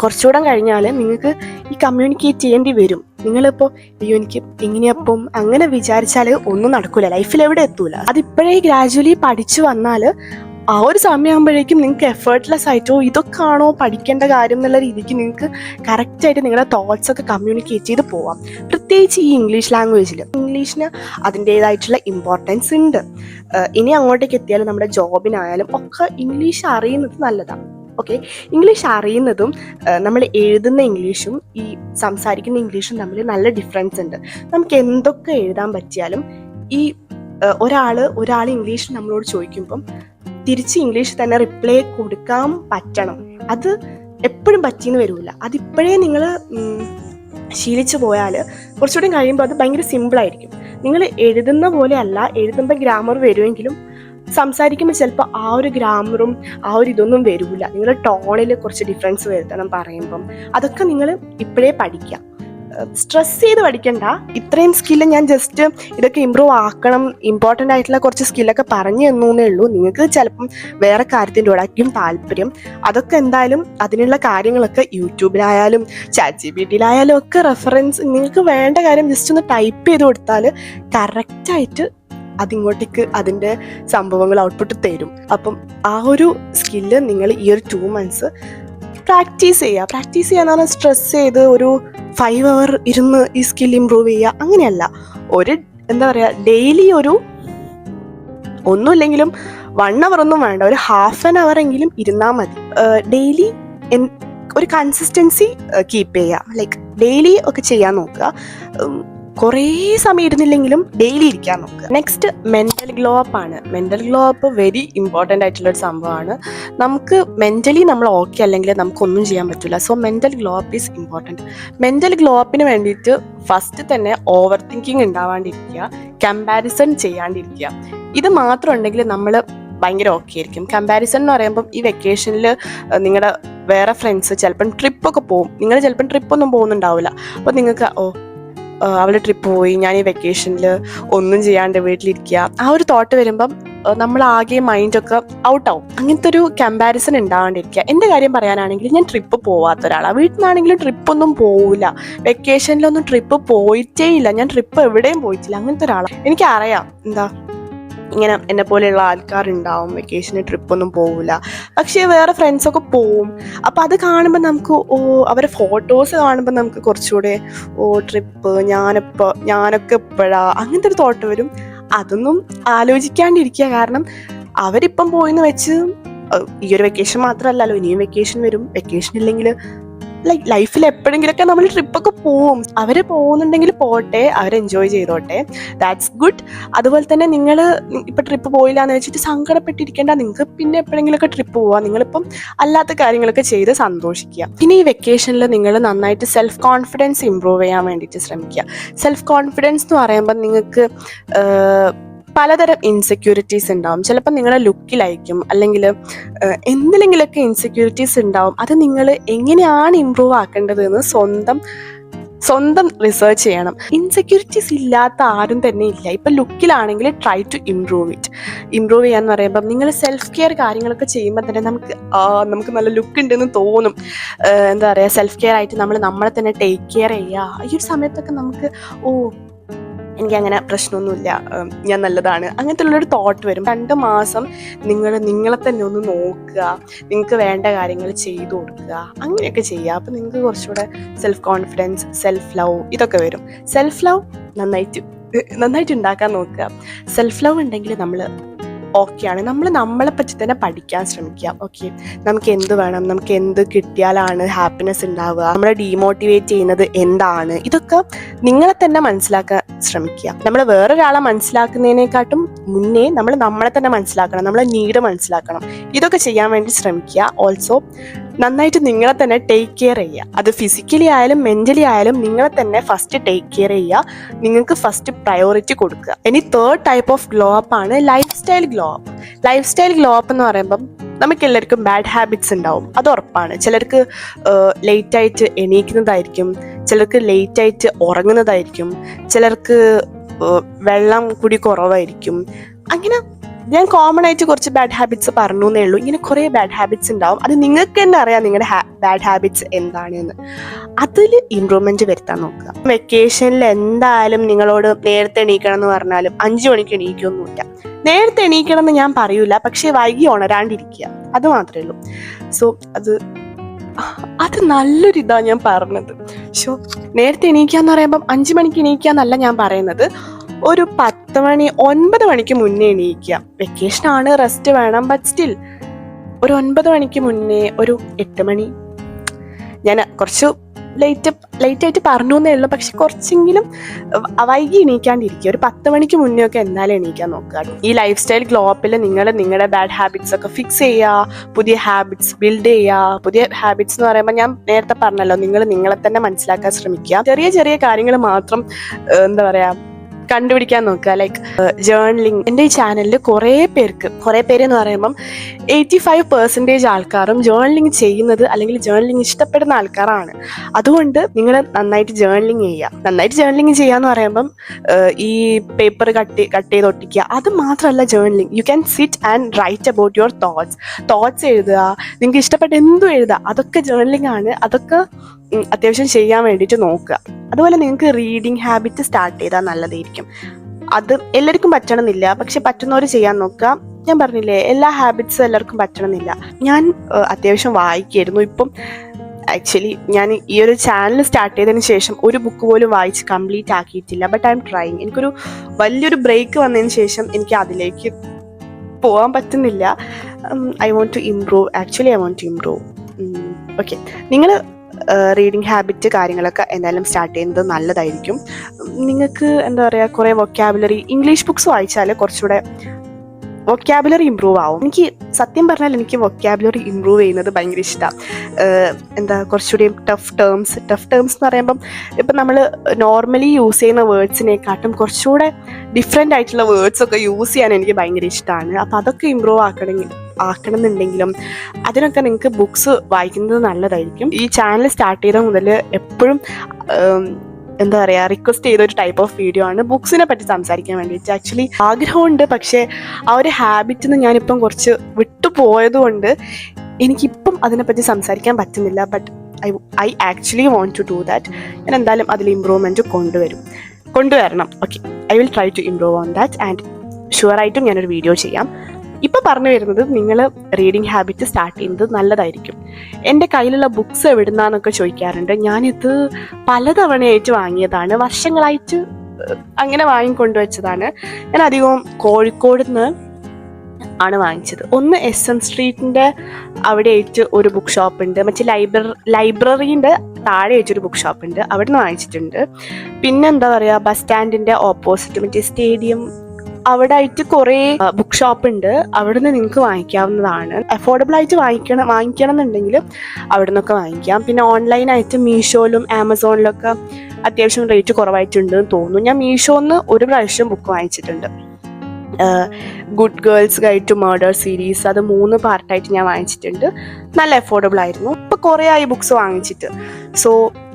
കുറച്ചുകൂടെ കഴിഞ്ഞാൽ നിങ്ങൾക്ക് ഈ കമ്മ്യൂണിക്കേറ്റ് ചെയ്യേണ്ടി വരും. നിങ്ങളിപ്പോൾ എനിക്ക് എങ്ങനെയപ്പം അങ്ങനെ വിചാരിച്ചാൽ ഒന്നും നടക്കില്ല, ലൈഫിൽ എവിടെ എത്തൂല. അതിപ്പോഴേ ഗ്രാജുവലി പഠിച്ചു വന്നാൽ ആ ഒരു സമയമാകുമ്പോഴേക്കും നിങ്ങൾക്ക് എഫേർട്ട്ലെസ് ആയിട്ടോ ഇതൊക്കെ ആണോ പഠിക്കേണ്ട കാര്യം എന്നുള്ള രീതിക്ക് നിങ്ങൾക്ക് കറക്റ്റായിട്ട് നിങ്ങളുടെ തോട്ട്സ് ഒക്കെ കമ്മ്യൂണിക്കേറ്റ് ചെയ്ത് പോവാം. പ്രത്യേകിച്ച് ഈ ഇംഗ്ലീഷ് ലാംഗ്വേജിൽ. ഇംഗ്ലീഷിന് അതിൻ്റേതായിട്ടുള്ള ഇമ്പോർട്ടൻസ് ഉണ്ട്. ഇനി അങ്ങോട്ടേക്ക് എത്തിയാലും നമ്മുടെ ജോബിനായാലും ഒക്കെ ഇംഗ്ലീഷ് അറിയുന്നത് നല്ലതാണ്. ഓക്കെ, ഇംഗ്ലീഷ് അറിയുന്നതും നമ്മൾ എഴുതുന്ന ഇംഗ്ലീഷും ഈ സംസാരിക്കുന്ന ഇംഗ്ലീഷും തമ്മിൽ നല്ല ഡിഫറൻസ് ഉണ്ട്. നമുക്ക് എന്തൊക്കെ എഴുതാൻ പറ്റിയാലും ഈ ഒരാൾ ഇംഗ്ലീഷ് നമ്മളോട് ചോദിക്കുമ്പം തിരിച്ച് ഇംഗ്ലീഷ് തന്നെ റിപ്ലൈ കൊടുക്കാൻ പറ്റണം. അത് എപ്പോഴും പറ്റിയെന്ന് വരില്ല. അതിപ്പോഴേ നിങ്ങൾ ശീലിച്ചു പോയാൽ കുറച്ചുകൂടി കഴിയുമ്പോൾ അത് ഭയങ്കര സിമ്പിളായിരിക്കും. നിങ്ങൾ എഴുതുന്ന പോലെ അല്ല, എഴുതുമ്പോൾ ഗ്രാമർ വരുമെങ്കിലും സംസാരിക്കുമ്പോൾ ചിലപ്പോൾ ആ ഒരു ഗ്രാമറും ആ ഒരു ഇതൊന്നും വരില്ല. നിങ്ങളുടെ ടോണിൽ കുറച്ച് ഡിഫറൻസ് വരുത്തണം പറയുമ്പം. അതൊക്കെ നിങ്ങൾ ഇപ്പോഴേ പഠിക്കാം. സ്ട്രെസ് ചെയ്ത് പഠിക്കണ്ട. ഇത്രയും സ്കില്ല് ഞാൻ ജസ്റ്റ് ഇതൊക്കെ ഇമ്പ്രൂവ് ആക്കണം, ഇമ്പോർട്ടൻ്റ് ആയിട്ടുള്ള കുറച്ച് സ്കില്ലൊക്കെ പറഞ്ഞു തന്നേ ഉള്ളൂ. നിങ്ങൾക്ക് ചിലപ്പം വേറെ കാര്യത്തിൻ്റെ കൂടെയായിരിക്കും താല്പര്യം. അതൊക്കെ എന്തായാലും അതിനുള്ള കാര്യങ്ങളൊക്കെ യൂട്യൂബിലായാലും ChatGPTയിലായാലും ഒക്കെ റെഫറൻസ് നിങ്ങൾക്ക് വേണ്ട കാര്യം ജസ്റ്റ് ഒന്ന് ടൈപ്പ് ചെയ്ത് കൊടുത്താൽ കറക്റ്റായിട്ട് അതിങ്ങോട്ടേക്ക് അതിൻ്റെ സംഭവങ്ങൾ ഔട്ട്പുട്ട് തരും. അപ്പം ആ ഒരു സ്കില്ല് നിങ്ങൾ ഈ ഒരു 2 months പ്രാക്ടീസ് ചെയ്യാന്ന് പറഞ്ഞാൽ സ്ട്രെസ് ചെയ്ത് ഒരു 5 hour ഇരുന്ന് ഈ സ്കിൽ ഇമ്പ്രൂവ് ചെയ്യുക അങ്ങനെയല്ല. എന്താ പറയുക, ഡെയിലി ഒരു ഒന്നുമില്ലെങ്കിലും 1 hour ഒന്നും വേണ്ട, ഒരു ഹാഫ് ആൻ അവർ എങ്കിലും ഇരുന്നാൽ മതി. ഡെയിലി ഒരു കൺസിസ്റ്റൻസി കീപ്പ് ചെയ്യുക, ലൈക്ക് ഡെയിലി ഒക്കെ ചെയ്യാൻ നോക്കുക. കുറേ സമയം ഇരുന്നില്ലെങ്കിലും ഡെയിലി ഇരിക്കാൻ നോക്കുക. നെക്സ്റ്റ് മെൻ്റൽ ഗ്ലോ അപ്പ് ആണ്. Mental glow up very important ആയിട്ടുള്ളൊരു സംഭവമാണ്. നമുക്ക് മെൻ്റലി നമ്മൾ ഓക്കെ അല്ലെങ്കിൽ നമുക്കൊന്നും ചെയ്യാൻ പറ്റില്ല. So mental glow up is important. Mental glow അപ്പിന് വേണ്ടിയിട്ട് ഫസ്റ്റ് തന്നെ ഓവർ തിങ്കിങ് ഉണ്ടാവാണ്ടിരിക്കുക, കമ്പാരിസൺ ചെയ്യാണ്ടിരിക്കുക. ഇത് മാത്രം ഉണ്ടെങ്കിൽ നമ്മൾ ഭയങ്കര ഓക്കെ ആയിരിക്കും. കമ്പാരിസൺ എന്ന് പറയുമ്പം ഈ വെക്കേഷനിൽ നിങ്ങളുടെ വേറെ ഫ്രണ്ട്സ് ചിലപ്പം ട്രിപ്പൊക്കെ പോകും, നിങ്ങൾ ചിലപ്പം ട്രിപ്പൊന്നും പോകുന്നുണ്ടാവില്ല. അപ്പോൾ നിങ്ങൾക്ക് അവൾ ട്രിപ്പ് പോയി, ഞാൻ ഈ വെക്കേഷനിൽ ഒന്നും ചെയ്യാണ്ട് വീട്ടിലിരിക്കുക, ആ ഒരു തോട്ട് വരുമ്പം നമ്മളാകെ മൈൻഡൊക്കെ ഔട്ടാവും. അങ്ങനത്തെ ഒരു കമ്പാരിസൺ ഉണ്ടാവാണ്ടിരിക്കുക. എൻ്റെ കാര്യം പറയാനാണെങ്കിൽ ഞാൻ ട്രിപ്പ് പോവാത്ത ഒരാളാണ്. വീട്ടിൽ നിന്നാണെങ്കിലും ട്രിപ്പൊന്നും പോവില്ല, വെക്കേഷനിലൊന്നും ട്രിപ്പ് പോയിട്ടേ ഇല്ല, ഞാൻ ട്രിപ്പ് എവിടെയും പോയിട്ടില്ല, അങ്ങനത്തെ ഒരാളാണ്. എനിക്കറിയാം ഇങ്ങനെ എന്നെ പോലെയുള്ള ആൾക്കാരുണ്ടാവും, വെക്കേഷന് ട്രിപ്പൊന്നും പോവില്ല, പക്ഷേ വേറെ ഫ്രണ്ട്സൊക്കെ പോവും. അപ്പം അത് കാണുമ്പോൾ നമുക്ക് അവരെ ഫോട്ടോസ് കാണുമ്പോൾ നമുക്ക് കുറച്ചുകൂടെ ട്രിപ്പ് ഞാനൊക്കെ എപ്പോഴാ അങ്ങനത്തെ ഒരു തോട്ട് വരും. അതൊന്നും ആലോചിക്കാണ്ടിരിക്കുക. കാരണം അവരിപ്പം പോയെന്ന് വെച്ച് ഈ ഒരു വെക്കേഷൻ മാത്രമല്ലല്ലോ, ഇനിയും വെക്കേഷൻ വരും. വെക്കേഷൻ ഇല്ലെങ്കിൽ ലൈഫിൽ എപ്പോഴെങ്കിലൊക്കെ നമ്മൾ ട്രിപ്പൊക്കെ പോവും. അവർ പോകുന്നുണ്ടെങ്കിൽ പോട്ടെ, അവർ എൻജോയ് ചെയ്തോട്ടെ, ദാറ്റ്സ് ഗുഡ്. അതുപോലെ തന്നെ നിങ്ങൾ ഇപ്പം ട്രിപ്പ് പോയില്ല എന്ന് വെച്ചിട്ട് സങ്കടപ്പെട്ടിരിക്കേണ്ട. നിങ്ങൾക്ക് പിന്നെ എപ്പോഴെങ്കിലുമൊക്കെ ട്രിപ്പ് പോവാം. നിങ്ങളിപ്പം അല്ലാത്ത കാര്യങ്ങളൊക്കെ ചെയ്ത് സന്തോഷിക്കുക. പിന്നെ ഈ വെക്കേഷനിൽ നിങ്ങൾ നന്നായിട്ട് സെൽഫ് കോൺഫിഡൻസ് ഇമ്പ്രൂവ് ചെയ്യാൻ വേണ്ടിയിട്ട് ശ്രമിക്കുക. സെൽഫ് കോൺഫിഡൻസ് എന്ന് പറയുമ്പോൾ നിങ്ങൾക്ക് പലതരം ഇൻസെക്യൂരിറ്റീസ് ഉണ്ടാവും. ചിലപ്പോൾ നിങ്ങളുടെ ലുക്കിലായിരിക്കും, അല്ലെങ്കിൽ എന്തിലെങ്കിലൊക്കെ ഇൻസെക്യൂരിറ്റീസ് ഉണ്ടാവും. അത് നിങ്ങൾ എങ്ങനെയാണ് ഇമ്പ്രൂവ് ആക്കേണ്ടതെന്ന് സ്വന്തം റിസർച്ച് ചെയ്യണം. ഇൻസെക്യൂരിറ്റീസ് ഇല്ലാത്ത ആരും തന്നെ ഇല്ല. ഇപ്പം ലുക്കിലാണെങ്കിൽ ട്രൈ ടു ഇമ്പ്രൂവ് ചെയ്യാന്ന് പറയുമ്പം നിങ്ങൾ സെൽഫ് കെയർ കാര്യങ്ങളൊക്കെ ചെയ്യുമ്പോൾ തന്നെ നമുക്ക് നല്ല ലുക്ക് ഉണ്ടെന്ന് തോന്നും. എന്താ പറയുക, സെൽഫ് കെയർ ആയിട്ട് നമ്മളെ തന്നെ ടേക്ക് കെയർ ചെയ്യുക. ഈ ഒരു സമയത്തൊക്കെ നമുക്ക് എനിക്കങ്ങനെ പ്രശ്നമൊന്നുമില്ല, ഞാൻ നല്ലതാണ്, അങ്ങനത്തെ ഉള്ളൊരു തോട്ട് വരും. 2 മാസം നിങ്ങളെ തന്നെ ഒന്ന് നോക്കുക, നിങ്ങൾക്ക് വേണ്ട കാര്യങ്ങൾ ചെയ്തു കൊടുക്കുക, അങ്ങനെയൊക്കെ ചെയ്യുക. അപ്പം നിങ്ങൾക്ക് കുറച്ചുകൂടെ സെൽഫ് കോൺഫിഡൻസ്, സെൽഫ് ലവ് ഇതൊക്കെ വരും. സെൽഫ് ലവ് നന്നായിട്ട് ഉണ്ടാക്കാൻ നോക്കുക. സെൽഫ് ലവ് ഉണ്ടെങ്കിൽ നമ്മൾ ഓക്കെയാണ്. നമ്മളെ പറ്റി തന്നെ പഠിക്കാൻ ശ്രമിക്കുക. ഓക്കെ, നമുക്ക് എന്ത് വേണം, നമുക്ക് എന്ത് കിട്ടിയാലാണ് ഹാപ്പിനെസ് ഉണ്ടാവുക, നമ്മളെ ഡീമോട്ടിവേറ്റ് ചെയ്യുന്നത് എന്താണ്, ഇതൊക്കെ നിങ്ങളെ തന്നെ മനസ്സിലാക്കാൻ ശ്രമിക്കുക. നമ്മൾ വേറൊരാളെ മനസ്സിലാക്കുന്നതിനെക്കാട്ടും മുന്നേ നമ്മളെ തന്നെ മനസ്സിലാക്കണം, നമ്മളെ നീഡ് മനസ്സിലാക്കണം. ഇതൊക്കെ ചെയ്യാൻ വേണ്ടി ശ്രമിക്കുക. ഓൾസോ നന്നായിട്ട് നിങ്ങളെ തന്നെ ടേക്ക് കെയർ ചെയ്യുക. അത് ഫിസിക്കലി ആയാലും മെൻ്റലി ആയാലും നിങ്ങളെ തന്നെ ഫസ്റ്റ് ടേക്ക് കെയർ ചെയ്യുക. നിങ്ങൾക്ക് ഫസ്റ്റ് പ്രയോറിറ്റി കൊടുക്കുക. ഇനി 3rd type of glow up ആണ് lifestyle glow up. Lifestyle glow up എന്ന് പറയുമ്പം നമുക്ക് എല്ലാവർക്കും ബാഡ് ഹാബിറ്റ്സ് ഉണ്ടാവും, അത് ഉറപ്പാണ്. ചിലർക്ക് ലേറ്റായിട്ട് എണീക്കുന്നതായിരിക്കും, ചിലർക്ക് ലേറ്റായിട്ട് ഉറങ്ങുന്നതായിരിക്കും, ചിലർക്ക് വെള്ളം കുടി കുറവായിരിക്കും. അങ്ങനെ ഞാൻ കോമൺ ആയിട്ട് കുറച്ച് ബാഡ് ഹാബിറ്റ്സ് പറഞ്ഞു എന്നേ ഉള്ളൂ. ഇങ്ങനെ കുറേ ബാഡ് ഹാബിറ്റ്സ് ഉണ്ടാവും. അത് നിങ്ങൾക്ക് തന്നെ അറിയാം നിങ്ങളുടെ ബാഡ് ഹാബിറ്റ്സ് എന്താണെന്ന്. അതിൽ ഇമ്പ്രൂവ്മെന്റ് വരുത്താൻ നോക്കുക. വെക്കേഷനിൽ എന്തായാലും നിങ്ങളോട് നേരത്തെ എണീക്കണം എന്ന് പറഞ്ഞാലും 5 മണിക്ക് എണീക്കൊന്നുമില്ല. നേരത്തെ എണീക്കണം എന്ന് ഞാൻ പറയൂല, പക്ഷേ വൈകി ഉണരാണ്ടിരിക്കുക, അത് മാത്രമേ ഉള്ളൂ. സോ അത് നല്ലൊരു ഇതാണ് ഞാൻ പറഞ്ഞത്. നേരത്തെ എണീക്കാന്ന് പറയുമ്പം 5 മണിക്ക് എണീക്കാന്നല്ല ഞാൻ പറയുന്നത്. ഒരു 10 മണി 9 മണിക്ക് മുന്നേ എണീക്കുക. വെക്കേഷനാണ്, റെസ്റ്റ് വേണം, ബട്ട് സ്റ്റിൽ ഒരു 9 മണിക്ക് മുന്നേ, ഒരു 8 മണി. ഞാൻ കുറച്ച് ലേറ്റായിട്ട് പറഞ്ഞു എന്നേ ഉള്ളൂ, പക്ഷെ കുറച്ചെങ്കിലും വൈകി എണീക്കാണ്ടിരിക്കുക. ഒരു 10 മണിക്ക് മുന്നേ ഒക്കെ എന്തായാലും എണീക്കാൻ നോക്കുക. ഈ ലൈഫ് സ്റ്റൈൽ ഗ്ലോ അപ്പിൽ നിങ്ങൾ നിങ്ങളുടെ ബാഡ് ഹാബിറ്റ്സ് ഒക്കെ ഫിക്സ് ചെയ്യുക, പുതിയ ഹാബിറ്റ്സ് ബിൽഡ് ചെയ്യുക. പുതിയ ഹാബിറ്റ്സ് എന്ന് പറയുമ്പോൾ ഞാൻ നേരത്തെ പറഞ്ഞല്ലോ, നിങ്ങളെ തന്നെ മനസ്സിലാക്കാൻ ശ്രമിക്കുക. ചെറിയ ചെറിയ കാര്യങ്ങൾ മാത്രം എന്താ പറയുക കണ്ടുപിടിക്കാൻ നോക്കുക. Like journalling. എൻ്റെ ഈ ചാനലിൽ കുറേ പേര് എന്ന് പറയുമ്പം 85% ആൾക്കാരും ജേർണലിങ് ചെയ്യുന്നത് അല്ലെങ്കിൽ ജേർണലിങ് ഇഷ്ടപ്പെടുന്ന ആൾക്കാരാണ്. അതുകൊണ്ട് നിങ്ങൾ നന്നായിട്ട് ജേർണലിങ് ചെയ്യുക. നന്നായിട്ട് ജേർണലിങ് ചെയ്യാന്ന് പറയുമ്പം ഈ പേപ്പർ കട്ട് ചെയ്ത് ഒട്ടിക്കുക, അത് മാത്രമല്ല journaling. You can sit and write about your thoughts എഴുതുക, നിങ്ങൾക്ക് ഇഷ്ടപ്പെട്ട എന്തും എഴുതുക, അതൊക്കെ ജേർണലിങ് ആണ്. അതൊക്കെ അത്യാവശ്യം ചെയ്യാൻ വേണ്ടിയിട്ട് നോക്കുക. അതുപോലെ നിങ്ങൾക്ക് റീഡിങ് ഹാബിറ്റ് സ്റ്റാർട്ട് ചെയ്താൽ നല്ലതായിരിക്കും. അത് എല്ലാവർക്കും പറ്റണമെന്നില്ല, പക്ഷെ പറ്റുന്നവർ ചെയ്യാൻ നോക്കുക. ഞാൻ പറഞ്ഞില്ലേ, എല്ലാ ഹാബിറ്റ്സും എല്ലാവർക്കും പറ്റണമെന്നില്ല. ഞാൻ അത്യാവശ്യം വായിക്കായിരുന്നു. ഇപ്പം ആക്ച്വലി ഞാൻ ഈ ഒരു ചാനൽ സ്റ്റാർട്ട് ചെയ്തതിന് ശേഷം ഒരു ബുക്ക് പോലും വായിച്ച് കംപ്ലീറ്റ് ആക്കിയിട്ടില്ല. But I'm trying. എനിക്കൊരു വലിയൊരു ബ്രേക്ക് വന്നതിന് ശേഷം എനിക്ക് അതിലേക്ക് പോകാൻ പറ്റുന്നില്ല. I want to improve. Actually I want to improve. Okay, നിങ്ങൾ റീഡിങ് ഹാബിറ്റ് കാര്യങ്ങളൊക്കെ എന്തായാലും സ്റ്റാർട്ട് ചെയ്യുന്നത് നല്ലതായിരിക്കും. നിങ്ങൾക്ക് എന്താ പറയുക, കുറേ വൊക്കാബുലറി ഇംഗ്ലീഷ് ബുക്സ് വായിച്ചാൽ കുറച്ചുകൂടെ വൊക്കാബുലറി ഇമ്പ്രൂവ് ആവും. എനിക്ക് സത്യം പറഞ്ഞാൽ എനിക്ക് വൊക്കാബുലറി ഇമ്പ്രൂവ് ചെയ്യുന്നത് ഭയങ്കര ഇഷ്ടമാണ്. എന്താ കുറച്ചുകൂടി ടഫ് ടേംസ് എന്ന് പറയുമ്പം ഇപ്പം നമ്മൾ നോർമലി യൂസ് ചെയ്യുന്ന വേർഡ്സിനെക്കാട്ടും കുറച്ചുകൂടെ ഡിഫറെൻ്റ് ആയിട്ടുള്ള വേർഡ്സൊക്കെ യൂസ് ചെയ്യാൻ എനിക്ക് ഭയങ്കര ഇഷ്ടമാണ്. അപ്പോൾ അതൊക്കെ ഇമ്പ്രൂവ് ആക്കണമെന്നുണ്ടെങ്കിലും അതിനൊക്കെ നിങ്ങൾക്ക് ബുക്സ് വായിക്കുന്നത് നല്ലതായിരിക്കും. ഈ ചാനൽ സ്റ്റാർട്ട് ചെയ്ത മുതൽ എപ്പോഴും എന്താ പറയുക, റിക്വസ്റ്റ് ചെയ്തൊരു ടൈപ്പ് ഓഫ് വീഡിയോ ആണ് ബുക്സിനെ പറ്റി സംസാരിക്കാൻ വേണ്ടിയിട്ട്. ആക്ച്വലി ആഗ്രഹമുണ്ട്, പക്ഷേ ആ ഒരു ഹാബിറ്റിൽ നിന്ന് ഞാനിപ്പം കുറച്ച് വിട്ടുപോയതുകൊണ്ട് എനിക്കിപ്പം അതിനെപ്പറ്റി സംസാരിക്കാൻ പറ്റുന്നില്ല. But I actually want to do that. ഞാൻ എന്തായാലും അതിൽ ഇമ്പ്രൂവ്മെൻറ്റ് കൊണ്ടുവരണം. Okay, I will try to improve on that and ഷുവറായിട്ടും ഞാനൊരു വീഡിയോ ചെയ്യാം. ഇപ്പം പറഞ്ഞു വരുന്നത്, നിങ്ങൾ റീഡിങ് ഹാബിറ്റ് സ്റ്റാർട്ട് ചെയ്യുന്നത് നല്ലതായിരിക്കും. എൻ്റെ കയ്യിലുള്ള ബുക്സ് എവിടുന്നാന്നൊക്കെ ചോദിക്കാറുണ്ട്. ഞാനിത് പലതവണയായിട്ട് വാങ്ങിയതാണ്, വർഷങ്ങളായിട്ട് അങ്ങനെ വാങ്ങിക്കൊണ്ടുവച്ചതാണ്. ഞാൻ അധികവും കോഴിക്കോട് നിന്ന് ആണ് വാങ്ങിച്ചത്. ഒന്ന് SM സ്ട്രീറ്റിൻ്റെ അവിടെ ആയിട്ട് ഒരു ബുക്ക് ഷോപ്പ് ഉണ്ട്, മറ്റേ ലൈബ്രറീൻ്റെ താഴെ ആയിട്ടൊരു ബുക്ക് ഷോപ്പ് ഉണ്ട്, അവിടെ നിന്ന് വാങ്ങിച്ചിട്ടുണ്ട്. പിന്നെ എന്താ പറയുക, ബസ് സ്റ്റാൻഡിൻ്റെ ഓപ്പോസിറ്റ് മറ്റേ സ്റ്റേഡിയം അവിടെ ആയിട്ട് കുറേ ബുക്ക് ഷോപ്പ് ഉണ്ട്, അവിടെ നിന്ന് നിങ്ങൾക്ക് വാങ്ങിക്കാവുന്നതാണ്. അഫോർഡബിൾ ആയിട്ട് വാങ്ങിക്കണം എന്നുണ്ടെങ്കിൽ അവിടെ നിന്നൊക്കെ വാങ്ങിക്കാം. പിന്നെ ഓൺലൈനായിട്ട് മീഷോയിലും ആമസോണിലൊക്കെ അത്യാവശ്യം റേറ്റ് കുറവായിട്ടുണ്ട് എന്ന് തോന്നുന്നു. ഞാൻ മീഷോന്ന് ഒരു പ്രാവശ്യം ബുക്ക് വാങ്ങിച്ചിട്ടുണ്ട്, good girls guide to murder series. അത് 3 പാർട്ടായിട്ട് ഞാൻ വാങ്ങിച്ചിട്ടുണ്ട്. നല്ല അഫോർഡബിൾ ആയിരുന്നു. ഇപ്പം കുറേ ആയി ബുക്സ് വാങ്ങിച്ചിട്ട്. സോ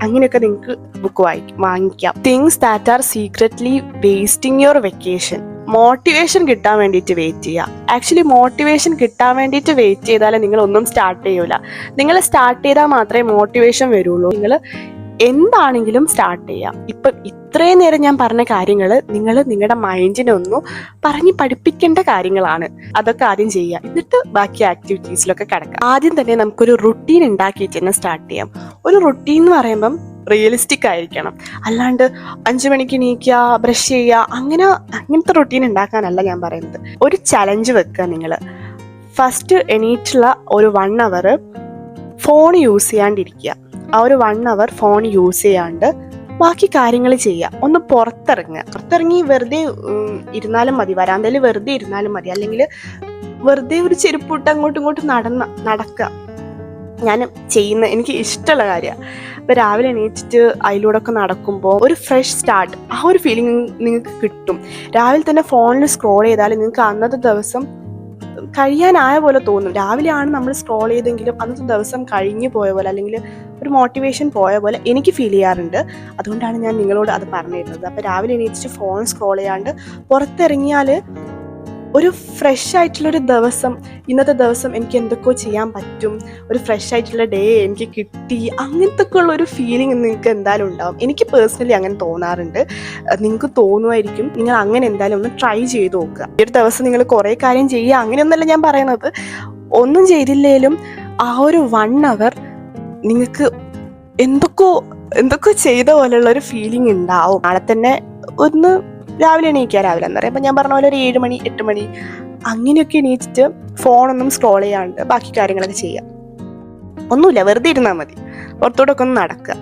അങ്ങനെയൊക്കെ നിങ്ങൾക്ക് ബുക്ക് വാങ്ങിക്കാം. Things that are secretly wasting your vacation. Motivation കിട്ടാൻ വേണ്ടിയിട്ട് വെയിറ്റ് ചെയ്യുക. ആക്ച്വലി മോട്ടിവേഷൻ കിട്ടാൻ വേണ്ടിയിട്ട് വെയിറ്റ് ചെയ്താൽ നിങ്ങളൊന്നും സ്റ്റാർട്ട് ചെയ്യൂല. നിങ്ങൾ സ്റ്റാർട്ട് ചെയ്താൽ മാത്രമേ മോട്ടിവേഷൻ വരുള്ളൂ. നിങ്ങൾ എന്താണെങ്കിലും സ്റ്റാർട്ട് ചെയ്യാം. ഇപ്പം ഇത്രയും നേരം ഞാൻ പറഞ്ഞ കാര്യങ്ങൾ നിങ്ങൾ നിങ്ങളുടെ മൈൻഡിനെ ഒന്ന് പറഞ്ഞ് പഠിപ്പിക്കേണ്ട കാര്യങ്ങളാണ്. അതൊക്കെ ആദ്യം ചെയ്യുക, എന്നിട്ട് ബാക്കി ആക്ടിവിറ്റീസിലൊക്കെ കിടക്കാം. ആദ്യം തന്നെ നമുക്കൊരു റുട്ടീൻ ഉണ്ടാക്കിയിട്ട് തന്നെ സ്റ്റാർട്ട് ചെയ്യാം. ഒരു റുട്ടീൻ എന്ന് പറയുമ്പം റിയലിസ്റ്റിക് ആയിരിക്കണം. അല്ലാണ്ട് 5 മണിക്ക് എണീക്കുക, ബ്രഷ് ചെയ്യുക, അങ്ങനത്തെ റുട്ടീൻ ഉണ്ടാക്കാനല്ല ഞാൻ പറയുന്നത്. ഒരു ചലഞ്ച് വെക്കുക. നിങ്ങൾ ഫസ്റ്റ് എണീറ്റുള്ള ഒരു 1 hour ഫോൺ യൂസ് ചെയ്യാണ്ടിരിക്കുക. ആ ഒരു 1 hour ഫോൺ യൂസ് ചെയ്യാണ്ട് ബാക്കി കാര്യങ്ങൾ ചെയ്യുക. ഒന്ന് പുറത്തിറങ്ങി വെറുതെ ഇരുന്നാലും മതി, വരാന്തയിൽ വെറുതെ ഇരുന്നാലും മതി, അല്ലെങ്കിൽ വെറുതെ ഒരു ചെരുപ്പിട്ട് അങ്ങോട്ടും ഇങ്ങോട്ടും നടക്കുക. ഞാൻ എനിക്ക് ഇഷ്ടമുള്ള കാര്യമാണ്. ഇപ്പോൾ രാവിലെ എണീറ്റിട്ട് അതിലൂടെ ഒക്കെ നടക്കുമ്പോൾ ഒരു ഫ്രഷ് സ്റ്റാർട്ട്, ആ ഒരു ഫീലിംഗ് നിങ്ങൾക്ക് കിട്ടും. രാവിലെ തന്നെ ഫോണിൽ സ്ക്രോൾ ചെയ്താൽ നിങ്ങൾക്ക് അന്നത്തെ ദിവസം കഴിയാനായ പോലെ തോന്നും. രാവിലെയാണ് നമ്മൾ സ്ക്രോൾ ചെയ്തെങ്കിലും അന്നത്തെ ദിവസം കഴിഞ്ഞു പോയ പോലെ, അല്ലെങ്കിൽ ഒരു മോട്ടിവേഷൻ പോയ പോലെ എനിക്ക് ഫീൽ ചെയ്യാറുണ്ട്. അതുകൊണ്ടാണ് ഞാൻ നിങ്ങളോട് അത് പറഞ്ഞിരുന്നത്. അപ്പോൾ രാവിലെ എണീറ്റിട്ട് ഫോൺ സ്ക്രോൾ ചെയ്യാണ്ട് പുറത്തിറങ്ങിയാൽ ഒരു ഫ്രഷ് ആയിട്ടുള്ളൊരു ദിവസം, ഇന്നത്തെ ദിവസം എനിക്ക് എന്തൊക്കെയോ ചെയ്യാൻ പറ്റും, ഒരു ഫ്രഷ് ആയിട്ടുള്ള ഡേ എനിക്ക് കിട്ടി, അങ്ങനത്തെ ഒക്കെ ഉള്ളൊരു ഫീലിംഗ് നിങ്ങൾക്ക് എന്തായാലും ഉണ്ടാവും. എനിക്ക് പേഴ്സണലി അങ്ങനെ തോന്നാറുണ്ട്. നിങ്ങൾക്ക് തോന്നുമായിരിക്കും. നിങ്ങൾ അങ്ങനെ എന്തായാലും ഒന്ന് ട്രൈ ചെയ്ത് നോക്കുക. ഈ ഒരു ദിവസം നിങ്ങൾ കുറേ കാര്യം ചെയ്യുക, അങ്ങനെയൊന്നല്ല ഞാൻ പറയുന്നത്. ഒന്നും ചെയ്തില്ലേലും ആ ഒരു 1 hour നിങ്ങൾക്ക് എന്തൊക്കെയോ ചെയ്ത പോലെയുള്ള ഒരു ഫീലിംഗ് ഉണ്ടാവും. നാളെ തന്നെ ഒന്ന് രാവിലെ എണീക്കുക. രാവിലെ എന്ന് പറയുമ്പോൾ ഞാൻ പറഞ്ഞ പോലെ ഒരു 7 മണി 8 മണി അങ്ങനെയൊക്കെ എണീച്ചിട്ട് ഫോണൊന്നും സ്ക്രോൾ ചെയ്യാണ്ട് ബാക്കി കാര്യങ്ങളൊക്കെ ചെയ്യാം. ഒന്നുമില്ല, വെറുതെ ഇരുന്നാൽ മതി. പുറത്തോട്ടൊക്കെ ഒന്ന് നടക്കുക.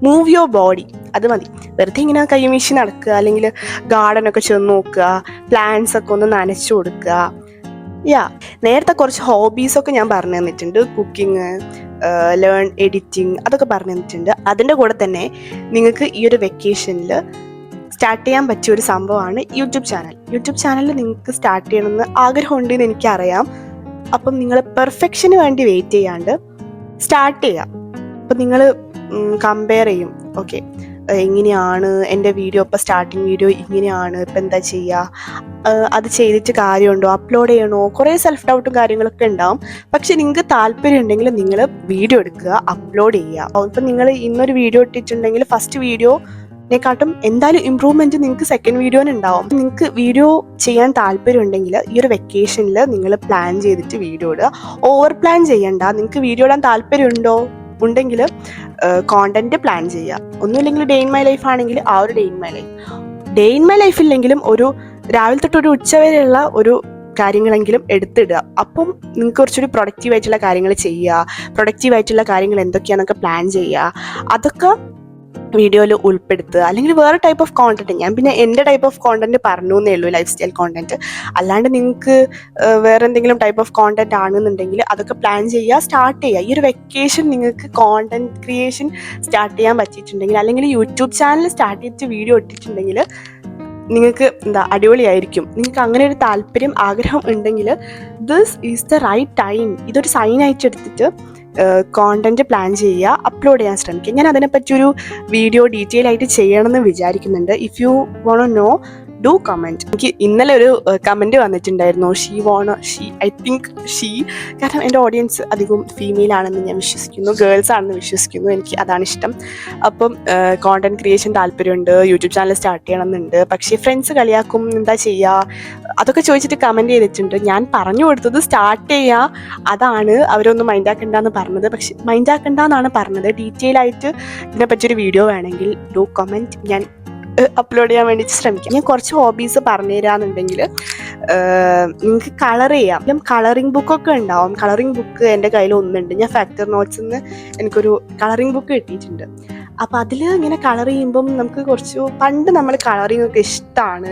മൂവ് യുവർ ബോഡി, അത് മതി. വെറുതെ ഇങ്ങനെ കൈവീശി നടക്കുക, അല്ലെങ്കിൽ ഗാർഡനൊക്കെ ചെന്ന് നോക്കുക, പ്ലാന്റ്സ് ഒക്കെ ഒന്ന് നനച്ചു കൊടുക്കുക. നേരത്തെ കുറച്ച് ഹോബീസൊക്കെ ഞാൻ പറഞ്ഞു തന്നിട്ടുണ്ട്. കുക്കിംഗ്, ലേൺ എഡിറ്റിംഗ്, അതൊക്കെ പറഞ്ഞു തന്നിട്ടുണ്ട്. അതിൻ്റെ കൂടെ തന്നെ നിങ്ങൾക്ക് ഈ ഒരു വെക്കേഷനിൽ സ്റ്റാർട്ട് ചെയ്യാൻ പറ്റിയ ഒരു സംഭവമാണ് യൂട്യൂബ് ചാനൽ നിങ്ങൾക്ക് സ്റ്റാർട്ട് ചെയ്യണമെന്ന് ആഗ്രഹമുണ്ടെന്ന് എനിക്കറിയാം. അപ്പം നിങ്ങൾ പെർഫെക്ഷന് വേണ്ടി വെയിറ്റ് ചെയ്യാണ്ട് സ്റ്റാർട്ട് ചെയ്യുക. അപ്പം നിങ്ങൾ കമ്പയർ ചെയ്യും, ഓക്കെ എങ്ങനെയാണ് എൻ്റെ വീഡിയോ, ഇപ്പോൾ സ്റ്റാർട്ടിങ് വീഡിയോ ഇങ്ങനെയാണ്, ഇപ്പം എന്താ ചെയ്യുക, അത് ചെയ്തിട്ട് കാര്യമുണ്ടോ, അപ്ലോഡ് ചെയ്യണോ, കുറേ സെൽഫ് ഡൗട്ടും കാര്യങ്ങളൊക്കെ ഉണ്ടാവും. പക്ഷെ നിങ്ങൾക്ക് താല്പര്യം ഉണ്ടെങ്കിൽ നിങ്ങൾ വീഡിയോ എടുക്കുക, അപ്ലോഡ് ചെയ്യുക. ഇപ്പം നിങ്ങൾ ഇന്നൊരു വീഡിയോ ഇട്ടിട്ടുണ്ടെങ്കിൽ ഫസ്റ്റ് വീഡിയോനെക്കാട്ടും എന്തായാലും ഇമ്പ്രൂവ്മെൻറ്റ് നിങ്ങൾക്ക് സെക്കൻഡ് വീഡിയോന് ഉണ്ടാവും. നിങ്ങൾക്ക് വീഡിയോ ചെയ്യാൻ താല്പര്യം ഉണ്ടെങ്കിൽ ഈ ഒരു വെക്കേഷനിൽ നിങ്ങൾ പ്ലാൻ ചെയ്തിട്ട് വീഡിയോ ഇടുക. ഓവർ പ്ലാൻ ചെയ്യണ്ട. നിങ്ങൾക്ക് വീഡിയോ ഇടാൻ താല്പര്യമുണ്ടോ ഉണ്ടെങ്കിൽ കോണ്ടന്റ് പ്ലാൻ ചെയ്യുക. ഒന്നുമില്ലെങ്കിൽ ഡേ ഇൻ മൈ ലൈഫ് ആണെങ്കിൽ ആ ഒരു ഡേ ഇൻ മൈ ലൈഫ് ഇല്ലെങ്കിലും ഒരു രാവിലെ തൊട്ട് ഒരു ഉച്ച വരെയുള്ള ഒരു കാര്യങ്ങളെങ്കിലും എടുത്തിടുക. അപ്പം നിങ്ങൾക്ക് കുറച്ചൊരു പ്രൊഡക്റ്റീവായിട്ടുള്ള കാര്യങ്ങൾ ചെയ്യുക, പ്രൊഡക്റ്റീവായിട്ടുള്ള കാര്യങ്ങൾ എന്തൊക്കെയാണെന്നൊക്കെ പ്ലാൻ ചെയ്യുക. അതൊക്കെ വീഡിയോയിൽ ഉൾപ്പെടുത്തുക. അല്ലെങ്കിൽ വേറെ ടൈപ്പ് ഓഫ് കോണ്ടന്റ്, ഞാൻ പിന്നെ എൻ്റെ ടൈപ്പ് ഓഫ് കോണ്ടന്റ് പറഞ്ഞു എന്നേ ഉള്ളൂ, ലൈഫ് സ്റ്റൈൽ കോണ്ടന്റ്. അല്ലാണ്ട് നിങ്ങൾക്ക് വേറെ എന്തെങ്കിലും ടൈപ്പ് ഓഫ് കോണ്ടന്റ് ആണെന്നുണ്ടെങ്കിൽ അതൊക്കെ പ്ലാൻ ചെയ്യുക, സ്റ്റാർട്ട് ചെയ്യുക. ഈ ഒരു വെക്കേഷൻ നിങ്ങൾക്ക് കോണ്ടന്റ് ക്രിയേഷൻ സ്റ്റാർട്ട് ചെയ്യാൻ പറ്റിയിട്ടുണ്ടെങ്കിൽ, അല്ലെങ്കിൽ യൂട്യൂബ് ചാനൽ സ്റ്റാർട്ട് ചെയ്തിട്ട് വീഡിയോ ഇട്ടിട്ടുണ്ടെങ്കിൽ നിങ്ങൾക്ക് അടിപൊളിയായിരിക്കും. നിങ്ങൾക്ക് അങ്ങനെ ഒരു താല്പര്യം, ആഗ്രഹം ഉണ്ടെങ്കിൽ this is the right time. ഇതൊരു സൈനായിട്ട് എടുത്തിട്ട് കോണ്ടന്റ് പ്ലാൻ ചെയ്യുക, അപ്ലോഡ് ചെയ്യാൻ ശ്രമിക്കുക. ഞാൻ അതിനെപ്പറ്റി ഒരു വീഡിയോ ഡീറ്റെയിൽ ആയിട്ട് ചെയ്യണമെന്ന് വിചാരിക്കുന്നുണ്ട്. If you want to know, do comment. എനിക്ക് ഇന്നലെ ഒരു കമൻറ്റ് വന്നിട്ടുണ്ടായിരുന്നു, ഐ തിങ്ക് ഷീ, കാരണം എൻ്റെ ഓഡിയൻസ് അധികവും ഫീമെയിൽ ആണെന്ന് ഞാൻ വിശ്വസിക്കുന്നു, ഗേൾസ് ആണെന്ന് വിശ്വസിക്കുന്നു. എനിക്ക് അതാണ് ഇഷ്ടം. അപ്പം കോണ്ടന്റ് ക്രിയേഷൻ താല്പര്യമുണ്ട്, യൂട്യൂബ് ചാനൽ സ്റ്റാർട്ട് ചെയ്യണമെന്നുണ്ട്, പക്ഷേ ഫ്രണ്ട്സ് കളിയാക്കും, എന്താ ചെയ്യുക, അതൊക്കെ ചോദിച്ചിട്ട് കമൻറ്റ് ചെയ്തിട്ടുണ്ട്. ഞാൻ പറഞ്ഞു കൊടുത്തത് സ്റ്റാർട്ട് ചെയ്യുക, അതാണ്. അവരൊന്നും മൈൻഡാക്കണ്ടെന്ന് പറഞ്ഞത്, പക്ഷെ മൈൻഡാക്കണ്ടെന്നാണ് പറഞ്ഞത്. ഡീറ്റെയിൽ ആയിട്ട് ഇതിനെപ്പറ്റിയൊരു വീഡിയോ വേണമെങ്കിൽ ഡു കമൻറ്റ്, ഞാൻ അപ്ലോഡ് ചെയ്യാൻ വേണ്ടിയിട്ട് ശ്രമിക്കാം. ഞാൻ കുറച്ച് ഹോബീസ് പറഞ്ഞു തരാമെന്നുണ്ടെങ്കിൽ, നിങ്ങൾക്ക് കളർ ചെയ്യാം. കളറിംഗ് ബുക്കൊക്കെ ഉണ്ടാവും. കളറിംഗ് ബുക്ക് എൻ്റെ കയ്യിൽ ഒന്നുണ്ട്. ഞാൻ ഫാക്ടർ നോട്ട്സിൽ നിന്ന് എനിക്കൊരു കളറിംഗ് ബുക്ക് കിട്ടിയിട്ടുണ്ട്. അപ്പം അതിൽ ഇങ്ങനെ കളർ ചെയ്യുമ്പം നമുക്ക് പണ്ട് നമ്മൾ കളറിങ് ഒക്കെ ഇഷ്ടമാണ്,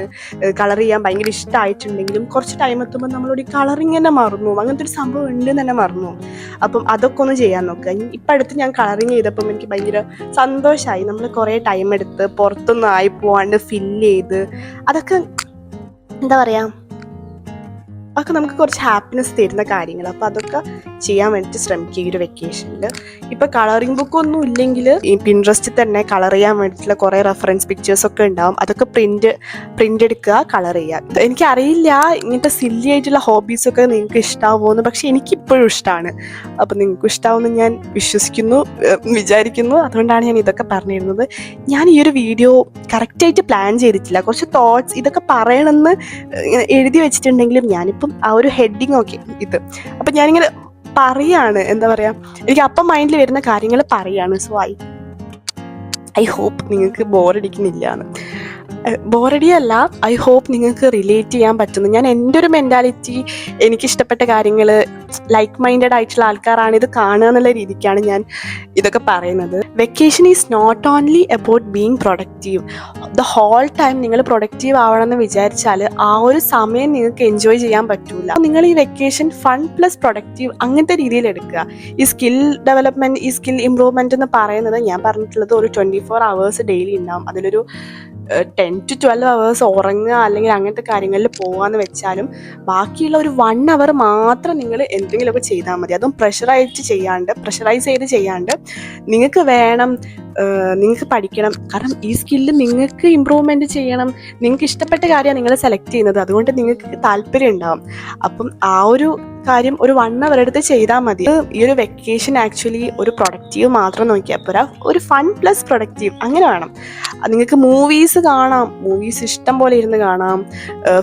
കളർ ചെയ്യാൻ ഭയങ്കര ഇഷ്ടമായിട്ടുണ്ടെങ്കിലും കുറച്ച് ടൈം എത്തുമ്പോൾ നമ്മളോട് ഈ കളറിങ് തന്നെ മറന്നു, അങ്ങനത്തെ ഒരു സംഭവം ഉണ്ട് തന്നെ മറന്നു. അപ്പം അതൊക്കെ ഒന്ന് ചെയ്യാൻ നോക്കുക. ഇപ്പം അടുത്ത് ഞാൻ കളറിങ് ചെയ്തപ്പം എനിക്ക് ഭയങ്കര സന്തോഷമായി. നമ്മൾ കുറേ ടൈം എടുത്ത് പുറത്തൊന്നും ആയി പോവാണ്ട് ഫില്ല് ചെയ്ത്, അതൊക്കെ എന്താ പറയുക, അതൊക്കെ നമുക്ക് കുറച്ച് ഹാപ്പിനെസ് തരുന്ന കാര്യങ്ങൾ. അപ്പോൾ അതൊക്കെ ചെയ്യാൻ വേണ്ടിയിട്ട് ശ്രമിക്കുക ഈ ഒരു വെക്കേഷനിൽ. ഇപ്പോൾ കളറിംഗ് ബുക്കൊന്നും ഇല്ലെങ്കിൽ ഈ പിൻട്രസ്റ്റിൽ തന്നെ കളർ ചെയ്യാൻ വേണ്ടിയിട്ടുള്ള കുറേ റെഫറൻസ് പിക്ചേഴ്സൊക്കെ ഉണ്ടാവും. അതൊക്കെ പ്രിൻ്റ് എടുക്കുക, കളർ ചെയ്യുക. എനിക്കറിയില്ല ഇങ്ങനത്തെ സില്ലി ആയിട്ടുള്ള ഹോബീസൊക്കെ നിങ്ങൾക്ക് ഇഷ്ടമാവുമെന്ന്, പക്ഷേ എനിക്കിപ്പോഴും ഇഷ്ടമാണ്. അപ്പോൾ നിങ്ങൾക്ക് ഇഷ്ടമാവുമെന്ന് ഞാൻ വിചാരിക്കുന്നു. അതുകൊണ്ടാണ് ഞാൻ ഇതൊക്കെ പറഞ്ഞിരുന്നത്. ഞാൻ ഈ ഒരു വീഡിയോ കറക്റ്റായിട്ട് പ്ലാൻ ചെയ്തിട്ടില്ല. കുറച്ച് തോട്ട്സ് ഇതൊക്കെ പറയണമെന്ന് എഴുതി വെച്ചിട്ടുണ്ടെങ്കിലും ഞാനിപ്പം ആ ഒരു ഹെഡിങ് ഒക്കെ ഇത്, അപ്പം ഞാനിങ്ങനെ പറയാണ്, എന്താ പറയുക, എനിക്ക് അപ്പം മൈൻഡിൽ വരുന്ന കാര്യങ്ങൾ പറയാണ്. സോ ഐ ഹോപ്പ് നിങ്ങൾക്ക് ബോറടിക്കുന്നില്ല എന്ന്. ബോറടിയല്ല, ഐ ഹോപ്പ് നിങ്ങൾക്ക് റിലേറ്റ് ചെയ്യാൻ പറ്റുന്നു. ഞാൻ എൻ്റെ ഒരു മെൻറ്റാലിറ്റി, എനിക്കിഷ്ടപ്പെട്ട കാര്യങ്ങൾ, ലൈക്ക് മൈൻഡഡ് ആയിട്ടുള്ള ആൾക്കാരാണ് ഇത് കാണുക എന്നുള്ള രീതിക്കാണ് ഞാൻ ഇതൊക്കെ പറയുന്നത്. Vacation is not only about being productive. The whole time നിങ്ങൾ പ്രൊഡക്റ്റീവ് ആവണമെന്ന് വിചാരിച്ചാൽ ആ ഒരു സമയം നിങ്ങൾക്ക് എൻജോയ് ചെയ്യാൻ പറ്റൂല. നിങ്ങൾ ഈ വെക്കേഷൻ ഫൺ പ്ലസ് പ്രൊഡക്റ്റീവ് അങ്ങനത്തെ രീതിയിൽ എടുക്കുക. ഈ സ്കിൽ ഡെവലപ്മെൻറ്റ്, ഈ സ്കിൽ ഇമ്പ്രൂവ്മെൻറ്റ് എന്ന് പറയുന്നത് ഞാൻ പറഞ്ഞിട്ടുള്ളത് ഒരു 24 hours ഡെയിലി ഉണ്ടാവും. അതിലൊരു 10 to 12 hours ഉറങ്ങുക അല്ലെങ്കിൽ അങ്ങനത്തെ കാര്യങ്ങളിൽ പോകാമെന്ന് വെച്ചാലും ബാക്കിയുള്ള ഒരു 1 hour മാത്രം നിങ്ങൾ എന്തെങ്കിലുമൊക്കെ ചെയ്താൽ മതി. അതും പ്രഷറൈസ് ചെയ്ത് ചെയ്യാണ്ട് നിങ്ങൾക്ക് വേണം, നിങ്ങൾക്ക് പഠിക്കണം. കാരണം ഈ സ്കില്ല് നിങ്ങൾക്ക് ഇമ്പ്രൂവ്മെൻറ്റ് ചെയ്യണം. നിങ്ങൾക്ക് ഇഷ്ടപ്പെട്ട കാര്യമാണ് നിങ്ങൾ സെലക്ട് ചെയ്യുന്നത്, അതുകൊണ്ട് നിങ്ങൾക്ക് താല്പര്യം ഉണ്ടാവും. അപ്പം ആ ഒരു കാര്യം ഒരു 1 hour എടുത്ത് ചെയ്താൽ മതി. ഈ ഒരു വെക്കേഷൻ ആക്ച്വലി ഒരു പ്രൊഡക്റ്റീവ് മാത്രം നോക്കിയാൽ പോരാ, ഒരു ഫൺ പ്ലസ് പ്രൊഡക്റ്റീവ് അങ്ങനെ വേണം. നിങ്ങൾക്ക് മൂവീസ് കാണാം, മൂവീസ് ഇഷ്ടം പോലെ ഇരുന്ന് കാണാം,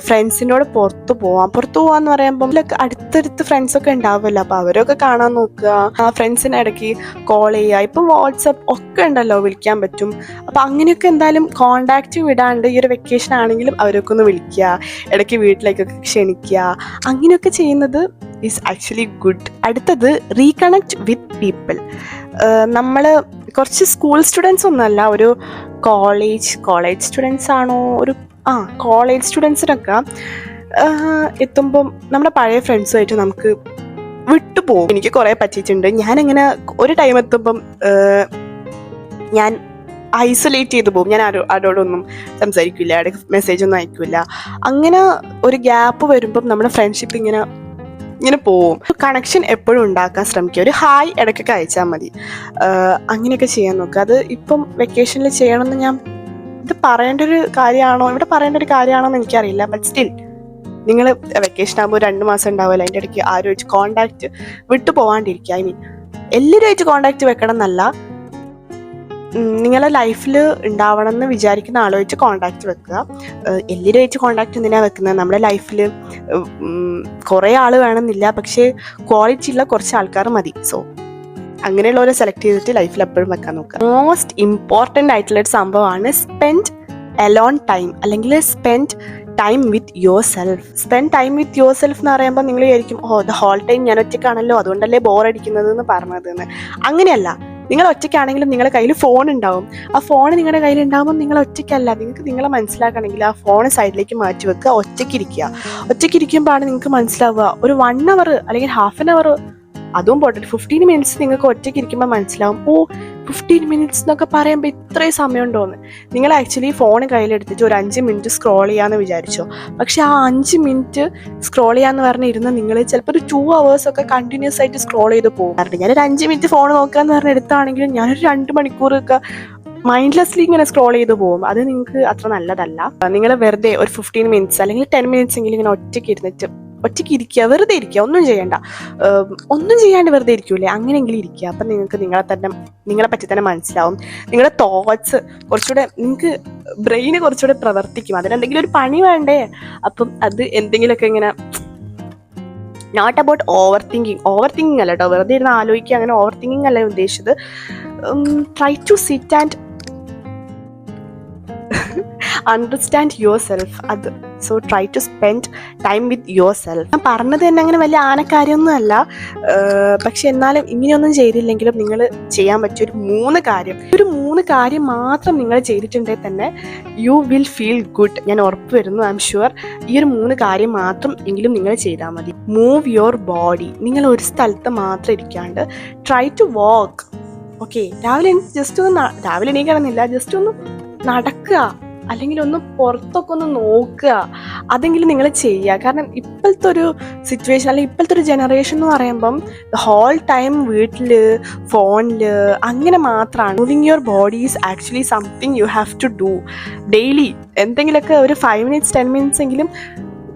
ഫ്രണ്ട്സിനോട് പുറത്ത് പോകാമെന്ന് പറയുമ്പോൾ അടുത്തടുത്ത് ഫ്രണ്ട്സൊക്കെ ഉണ്ടാവുമല്ലോ, അപ്പോൾ അവരൊക്കെ കാണാൻ നോക്കുക. ആ ഫ്രണ്ട്സിനെ ഇടയ്ക്ക് കോൾ ചെയ്യുക. ഇപ്പം വാട്സപ്പ് ഒക്കെ ഉണ്ടല്ലോ, വിളിക്കാൻ പറ്റും. അപ്പോൾ അങ്ങനെയൊക്കെ എന്തായാലും കോണ്ടാക്റ്റ് വിടാണ്ട് ഈ ഒരു വെക്കേഷൻ ആണെങ്കിലും അവരൊക്കെ ഒന്ന് വിളിക്കുക, ഇടയ്ക്ക് വീട്ടിലേക്കൊക്കെ ക്ഷണിക്കുക. അങ്ങനെയൊക്കെ ചെയ്യുന്നത് ഈസ് ആക്ച്വലി ഗുഡ്. അടുത്തത് റീകണക്ട് വിത്ത് പീപ്പിൾ. നമ്മൾ കുറച്ച് സ്കൂൾ സ്റ്റുഡൻസ് ഒന്നുമല്ല, ഒരു കോളേജ് സ്റ്റുഡൻസ് ആണോ, കോളേജ് സ്റ്റുഡൻസിനൊക്കെ എത്തുമ്പം നമ്മുടെ പഴയ ഫ്രണ്ട്സുമായിട്ട് നമുക്ക് വിട്ടുപോകും. എനിക്ക് കുറേ പറ്റിയിട്ടുണ്ട്. ഞാനങ്ങനെ ഒരു ടൈം എത്തുമ്പം ഞാൻ ഐസൊലേറ്റ് ചെയ്ത് പോകും. ഞാൻ ആരോടൊന്നും സംസാരിക്കില്ല, ഇടയ്ക്ക് മെസ്സേജൊന്നും അയക്കില്ല. അങ്ങനെ ഒരു ഗ്യാപ്പ് വരുമ്പം നമ്മുടെ ഫ്രണ്ട്ഷിപ്പ് ഇങ്ങനെ പോവും. കണക്ഷൻ എപ്പോഴും ഉണ്ടാക്കാൻ ശ്രമിക്കുക. ഒരു ഹായ് ഇടയ്ക്കൊക്കെ അയച്ചാൽ മതി. അങ്ങനെയൊക്കെ ചെയ്യാൻ നോക്കുക. അത് ഇപ്പം വെക്കേഷനിൽ ചെയ്യണമെന്ന് ഞാൻ ഇവിടെ പറയേണ്ട ഒരു കാര്യമാണോ എന്ന് എനിക്കറിയില്ല. ബട്ട് സ്റ്റിൽ നിങ്ങൾ വെക്കേഷൻ ആകുമ്പോൾ 2 മാസം ഉണ്ടാവുമല്ലോ, അതിൻ്റെ ഇടയ്ക്ക് ആരുമായിട്ട് കോണ്ടാക്റ്റ് വിട്ടു പോകാണ്ടിരിക്കുക. എല്ലാവരുമായിട്ട് കോണ്ടാക്റ്റ് വെക്കണം എന്നല്ല, നിങ്ങളുടെ ലൈഫിൽ ഉണ്ടാവണം എന്ന് വിചാരിക്കുന്ന ആളുമായിട്ട് കോണ്ടാക്റ്റ് വെക്കുക. എല്ലാവരുമായിട്ട് കോണ്ടാക്റ്റ് എന്തിനാണ് വെക്കുന്നത്? നമ്മുടെ ലൈഫിൽ കുറേ ആൾ വേണമെന്നില്ല, പക്ഷേ ക്വാളിറ്റി ഉള്ള കുറച്ച് ആൾക്കാർ മതി. സോ അങ്ങനെയുള്ളവരെ സെലക്ട് ചെയ്തിട്ട് ലൈഫിൽ എപ്പോഴും വെക്കാൻ നോക്കുക. മോസ്റ്റ് ഇമ്പോർട്ടൻ്റ് ആയിട്ടുള്ളൊരു സംഭവമാണ് സ്പെൻഡ് അലോൺ ടൈം, അല്ലെങ്കിൽ spend time with your self. Spend time with your self എന്ന് പറയുമ്പോൾ നിങ്ങൾ വിചാരിക്കും, ദ ഹോൾ ടൈം ഞാൻ ഒറ്റയ്ക്കാണല്ലോ അതുകൊണ്ടല്ലേ ബോറടിക്കുന്നത് എന്ന് പറഞ്ഞതെന്ന്. അങ്ങനെയല്ല. നിങ്ങൾ ഒറ്റയ്ക്കാണെങ്കിലും നിങ്ങളുടെ കയ്യിൽ ഫോൺ ഉണ്ടാവും. ആ ഫോൺ നിങ്ങളുടെ കയ്യിൽ ഉണ്ടാകുമ്പോൾ നിങ്ങൾ ഒറ്റയ്ക്കല്ല. നിങ്ങൾക്ക് നിങ്ങളെ മനസ്സിലാക്കണമെങ്കിൽ ആ ഫോൺ സൈഡിലേക്ക് മാറ്റി വെക്കുക, ഒറ്റയ്ക്കിരിക്കുക. ഒറ്റയ്ക്കിരിക്കുമ്പോഴാണ് നിങ്ങൾക്ക് മനസ്സിലാവുക ഒരു 1 hour അല്ലെങ്കിൽ ഹാഫ് ആൻ അവർ, അതും പോട്ടെ 15 minutes നിങ്ങൾക്ക് ഒറ്റയ്ക്ക് ഇരിക്കുമ്പോൾ മനസ്സിലാവും, 15 minutes എന്നൊക്കെ പറയുമ്പോൾ ഇത്രയും സമയം ഉണ്ടോയെന്ന്. നിങ്ങൾ ആക്ച്വലി ഫോൺ കയ്യിലെടുത്തിട്ട് ഒരു 5 minute സ്ക്രോൾ ചെയ്യാമെന്ന് വിചാരിച്ചോ. പക്ഷെ ആ 5 minute സ്ക്രോൾ ചെയ്യാന്ന് പറഞ്ഞിരുന്ന നിങ്ങൾ ചിലപ്പോൾ ഒരു 2 hours ഒക്കെ കണ്ടിന്യൂസ് ആയിട്ട് സ്ക്രോൾ ചെയ്ത് പോകും. കാരണം ഞാനൊരു 5 minute ഫോൺ നോക്കാന്ന് പറഞ്ഞ എടുത്താണെങ്കിലും ഞാനൊരു 2 മണിക്കൂറൊക്കെ മൈൻഡ്ലെസ്ലി ഇങ്ങനെ സ്ക്രോൾ ചെയ്ത് പോകും. അത് നിങ്ങൾക്ക് അത്ര നല്ലതല്ല. നിങ്ങൾ വെറുതെ ഒരു 15 minutes അല്ലെങ്കിൽ 10 minutes എങ്കിലും ഇങ്ങനെ ഒറ്റയ്ക്ക് ഇരിക്കുക, വെറുതെ ഇരിക്കുക, ഒന്നും ചെയ്യണ്ട. ഒന്നും ചെയ്യാണ്ട് വെറുതെ ഇരിക്കൂലേ, അങ്ങനെയെങ്കിലും ഇരിക്കുക. അപ്പം നിങ്ങൾക്ക് നിങ്ങളെ പറ്റി തന്നെ മനസ്സിലാവും. നിങ്ങളുടെ തോട്ട്സ് കുറച്ചുകൂടെ, നിങ്ങൾക്ക് ബ്രെയിന് കുറച്ചുകൂടെ പ്രവർത്തിക്കും. അതിനെന്തെങ്കിലും ഒരു പണി വേണ്ടേ? അപ്പം അത് എന്തെങ്കിലുമൊക്കെ ഇങ്ങനെ, നോട്ട് അബൌട്ട് ഓവർ തിങ്കിങ് അല്ല കേട്ടോ, വെറുതെ ഇരുന്ന് ആലോചിക്കുക, അങ്ങനെ ഓവർ തിങ്കിങ് അല്ല ഉദ്ദേശിച്ചത്. Try to sit and understand yourself. അത് so try to spend time with yourself. ഞാൻ പറഞ്ഞത് തന്നെ അങ്ങനെ വലിയ ആനക്കാര്യമൊന്നും അല്ല. പക്ഷെ എന്നാലും ഇങ്ങനെയൊന്നും ചെയ്തില്ലെങ്കിലും നിങ്ങൾ ചെയ്യാൻ പറ്റിയ ഒരു 3 കാര്യം മാത്രം നിങ്ങൾ ചെയ്തിട്ടുണ്ടെങ്കിൽ തന്നെ യു വിൽ ഫീൽ ഗുഡ്. ഞാൻ ഉറപ്പ് വരുന്നു, ഐ എം ഷുവർ. ഈ ഒരു 3 കാര്യം മാത്രം എങ്കിലും നിങ്ങൾ ചെയ്താൽ മതി. Move your body. നിങ്ങൾ ഒരു സ്ഥലത്ത് മാത്രം ഇരിക്കാണ്ട് ട്രൈ ടു വാക്ക്. ഓക്കെ, രാവിലെ എണീക്കണമെന്നില്ല, ജസ്റ്റ് ഒന്ന് നടക്കുക, അല്ലെങ്കിൽ ഒന്ന് പുറത്തൊക്കെ ഒന്ന് നോക്കുക. അതെങ്കിലും നിങ്ങൾ ചെയ്യുക. കാരണം ഇപ്പോഴത്തെ ഒരു സിറ്റുവേഷൻ അല്ലെങ്കിൽ ഇപ്പോഴത്തെ ഒരു ജനറേഷൻ എന്ന് പറയുമ്പം ഹോൾ ടൈം വീട്ടിൽ ഫോണിൽ അങ്ങനെ മാത്രമാണ്. Moving your body is actually something you have to do daily. എന്തെങ്കിലുമൊക്കെ ഒരു 5 minutes 10 minutes എങ്കിലും